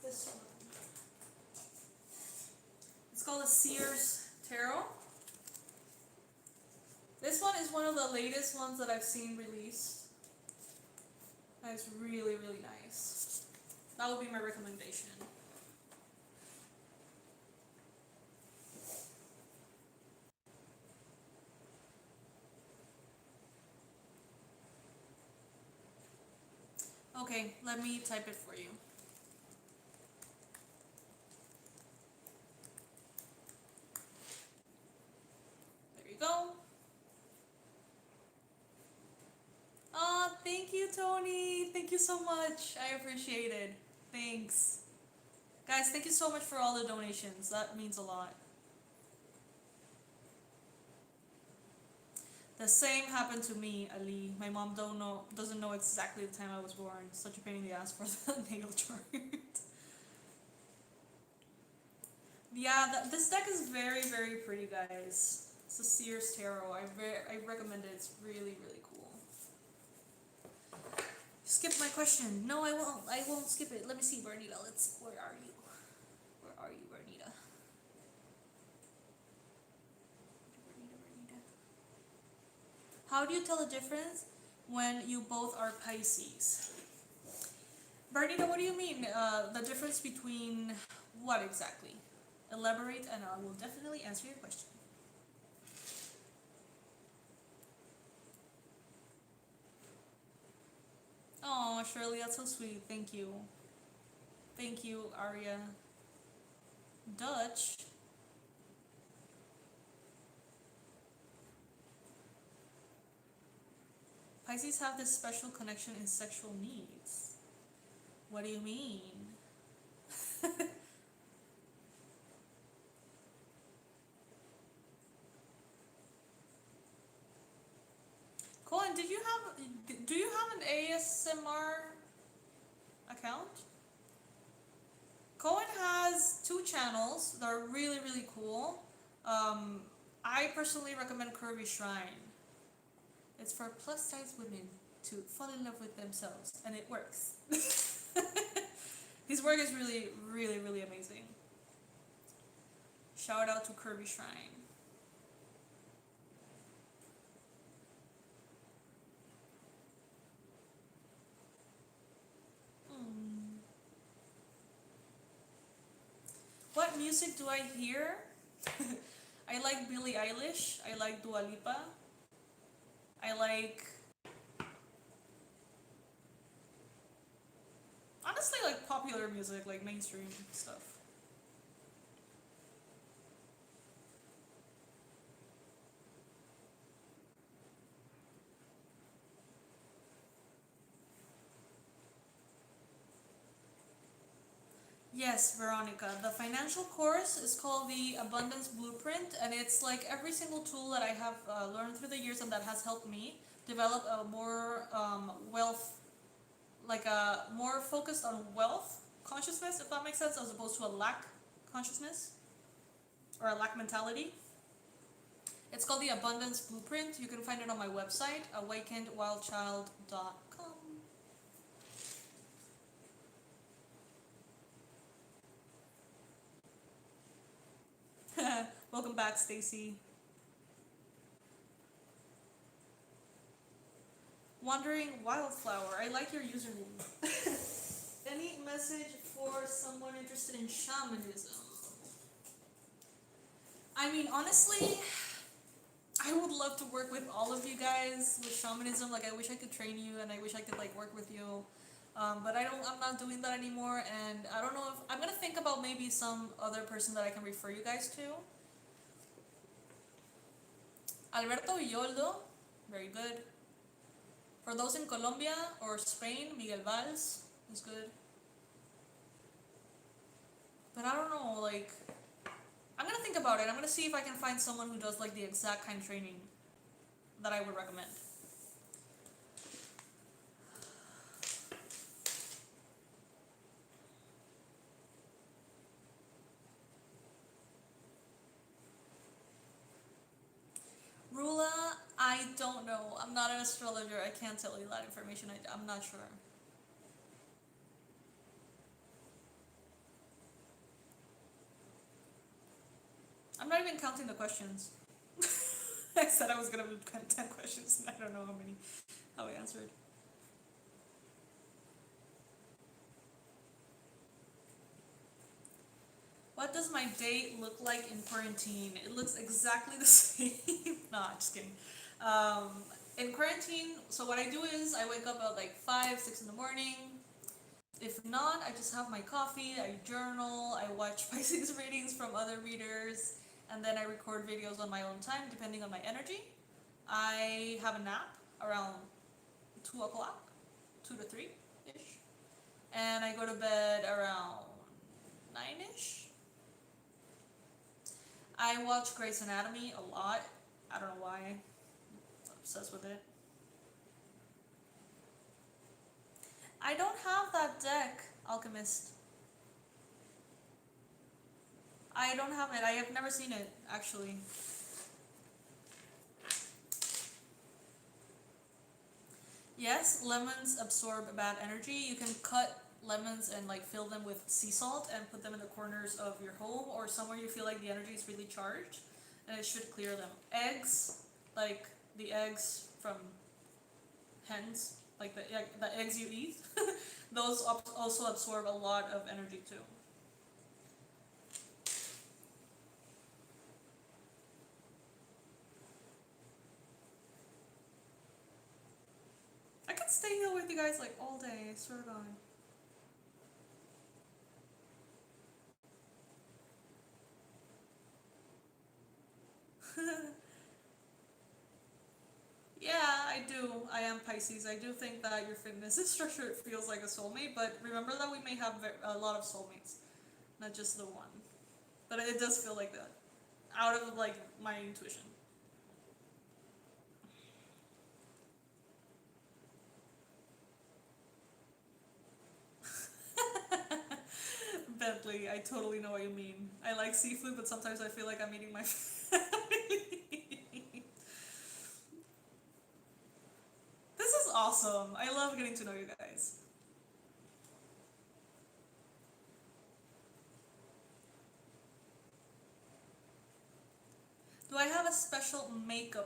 Speaker 1: this one. It's called a Sears Tarot. This one is one of the latest ones that I've seen released. And it's really, really nice. That would be my recommendation. Okay, let me type it for you. There you go. Thank you, Tony. Thank you so much. I appreciate it. Thanks. Guys, thank you so much for all the donations. That means a lot. The same happened to me, Ali. My mom doesn't know exactly the time I was born. Such a pain in the ass for the natal chart. Yeah, this deck is very, very pretty, guys. It's a Sears Tarot. I recommend it. It's really, really cool. Skip my question. No, I won't. I won't skip it. Let me see, Bernita. Where are you? Where are you, Bernita? Bernita. How do you tell the difference when you both are Pisces? Bernita, what do you mean? The difference between what exactly? Elaborate and I will definitely answer your question. Oh, Shirley, that's so sweet. Thank you. Thank you, Arya. Dutch. Pisces have this special connection in sexual needs. What do you mean? Colin, do you have an ASMR account? Cohen has 2 channels that are really, really cool. I personally recommend Curvy Shrine. It's for plus size women to fall in love with themselves, and it works. His work is really, really, really amazing. Shout out to Kirby Shrine. Hmm. What music do I hear? I like Billie Eilish. I like Dua Lipa. I like, honestly, like popular music, like mainstream stuff. Yes, Veronica. The financial course is called the Abundance Blueprint, and it's like every single tool that I have learned through the years and that has helped me develop a more wealth, like a more focused on wealth consciousness, if that makes sense, as opposed to a lack consciousness or a lack mentality. It's called the Abundance Blueprint. You can find it on my website, awakenedwildchild.com. Welcome back, Stacy. Wandering Wildflower. I like your username. Any message for someone interested in shamanism? I mean, honestly, I would love to work with all of you guys with shamanism. Like, I wish I could train you, and I wish I could like work with you. But I don't. I'm not doing that anymore, and I don't know if I'm gonna think about maybe some other person that I can refer you guys to. Alberto Villoldo, very good. For those in Colombia or Spain, Miguel Valls is good. But I don't know, like, I'm gonna think about it. I'm gonna see if I can find someone who does like the exact kind of training that I would recommend. Rula, I don't know. I'm not an astrologer. I can't tell you that information. I'm not sure. I'm not even counting the questions. I said I was gonna do 10 questions, and I don't know how I answered. What does my day look like in quarantine? It looks exactly the same. No, just kidding. In quarantine, so what I do is I wake up at like 5, 6 in the morning. If not, I just have my coffee, I journal, I watch Pisces readings from other readers, and then I record videos on my own time depending on my energy. I have a nap around 2 o'clock, 2 to 3 ish. And I go to bed around 9 ish. I watch Grey's Anatomy a lot. I don't know why. I'm obsessed with it. I don't have that deck, Alchemist. I don't have it. I have never seen it, actually. Yes, lemons absorb bad energy. You can cut lemons and like fill them with sea salt and put them in the corners of your home or somewhere you feel like the energy is really charged, and it should clear them. Eggs, like the eggs from hens, like the eggs you eat, those also absorb a lot of energy too. I could stay here with you guys like all day, I swear to God. Yeah, I do. I am Pisces. I do think that your fitness is structured feels like a soulmate, but remember that we may have a lot of soulmates, not just the one. But it does feel like that, out of like my intuition. Bentley, I totally know what you mean. I like seafood, but sometimes I feel like I'm eating my family. This is awesome. I love getting to know you guys.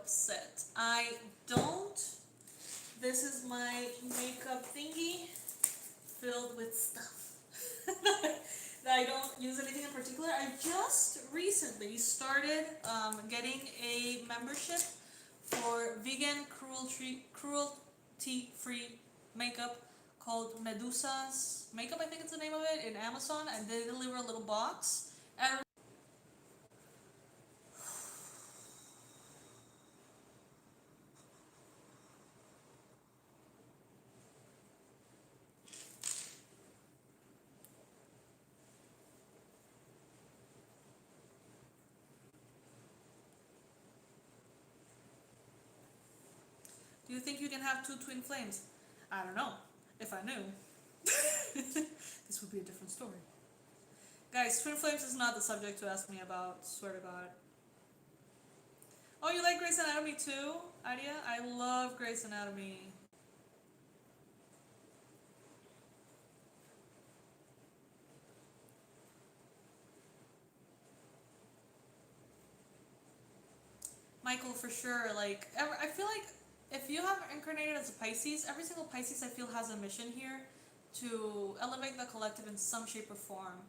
Speaker 1: makeup set. I don't. This is my makeup thingy filled with stuff. That I don't use anything in particular. I just recently started getting a membership for vegan, cruelty-free makeup called Medusa's Makeup, I think it's the name of it, in Amazon, and they deliver a little box. And do you think you can have two twin flames? I don't know. If I knew, this would be a different story. Guys, twin flames is not the subject to ask me about, swear to God. Oh, you like Grey's Anatomy too, Aria? I love Grey's Anatomy. Michael, for sure. Like, I feel like if you have incarnated as a Pisces, every single Pisces I feel has a mission here to elevate the collective in some shape or form.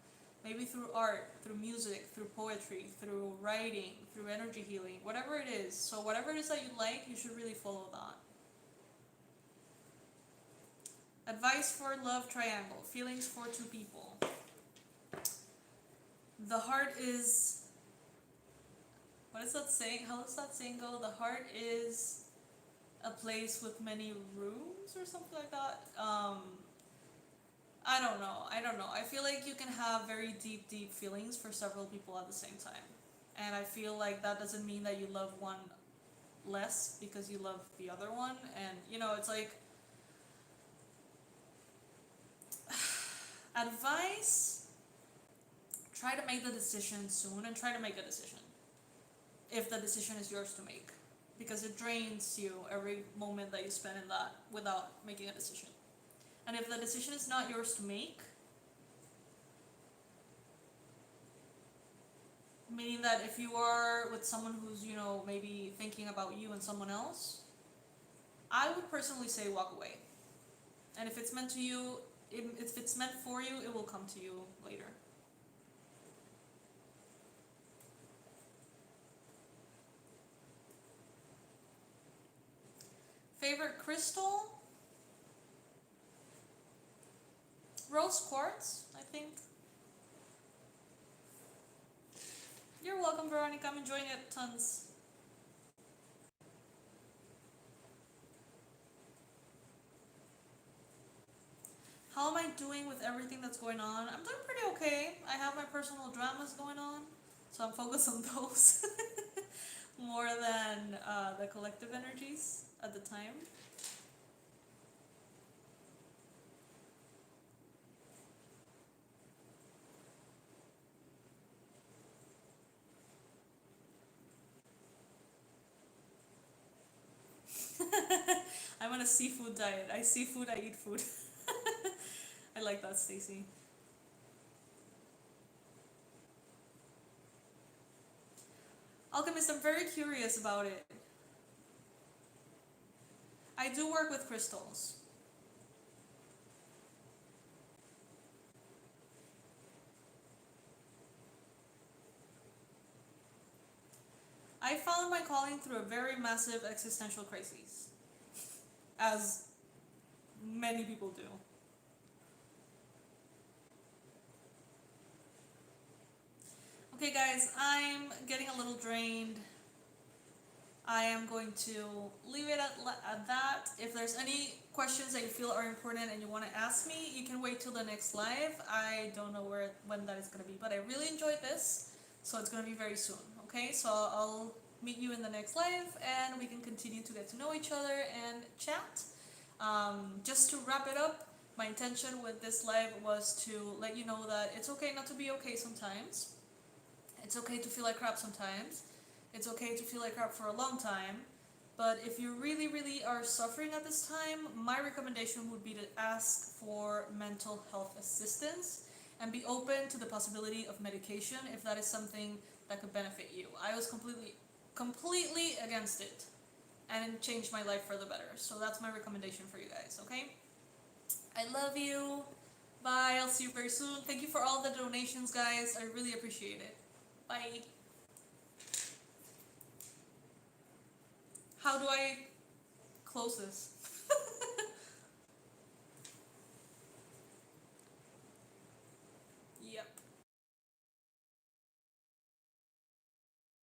Speaker 1: Maybe through art, through music, through poetry, through writing, through energy healing, whatever it is. So whatever it is that you like, you should really follow that. Advice for love triangle. Feelings for two people. The heart is... What is that saying? How does that saying go? The heart is a place with many rooms or something like that. I don't know. I feel like you can have very deep feelings for several people at the same time. And I feel like that doesn't mean that you love one less because you love the other one. And, you know, it's like... Advice, try to make the decision soon and try to make a decision. If the decision is yours to make. Because it drains you every moment that you spend in that without making a decision. And if the decision is not yours to make, meaning that if you are with someone who's, you know, maybe thinking about you and someone else, I would personally say walk away. And if it's meant to you, if it's meant for you, it will come to you later. Favorite crystal? Rose quartz, I think. You're welcome, Veronica. I'm enjoying it tons. How am I doing with everything that's going on? I'm doing pretty okay. I have my personal dramas going on, so I'm focused on those more than the collective energies at the time. I'm on a seafood diet. I see food, I eat food. I like that, Stacy. Alchemist, I'm very curious about it. I do work with crystals. I found my calling through a very massive existential crisis. As many people do. Okay guys, I'm getting a little drained. I am going to leave it at that. If there's any questions that you feel are important and you want to ask me, you can wait till the next live. I don't know when that is going to be, but I really enjoyed this, so it's going to be very soon. Okay, so I'll meet you in the next live and we can continue to get to know each other and chat. Just to wrap it up, my intention with this live was to let you know that it's okay not to be okay sometimes. It's okay to feel like crap sometimes. It's okay to feel like crap for a long time. But if you really are suffering at this time, my recommendation would be to ask for mental health assistance and be open to the possibility of medication if that is something that could benefit you. I was completely completely against it and changed my life for the better. So that's my recommendation for you guys, okay? I love you. Bye. I'll see you very soon. Thank you for all the donations, guys. I really appreciate it. Bye. How do I close this?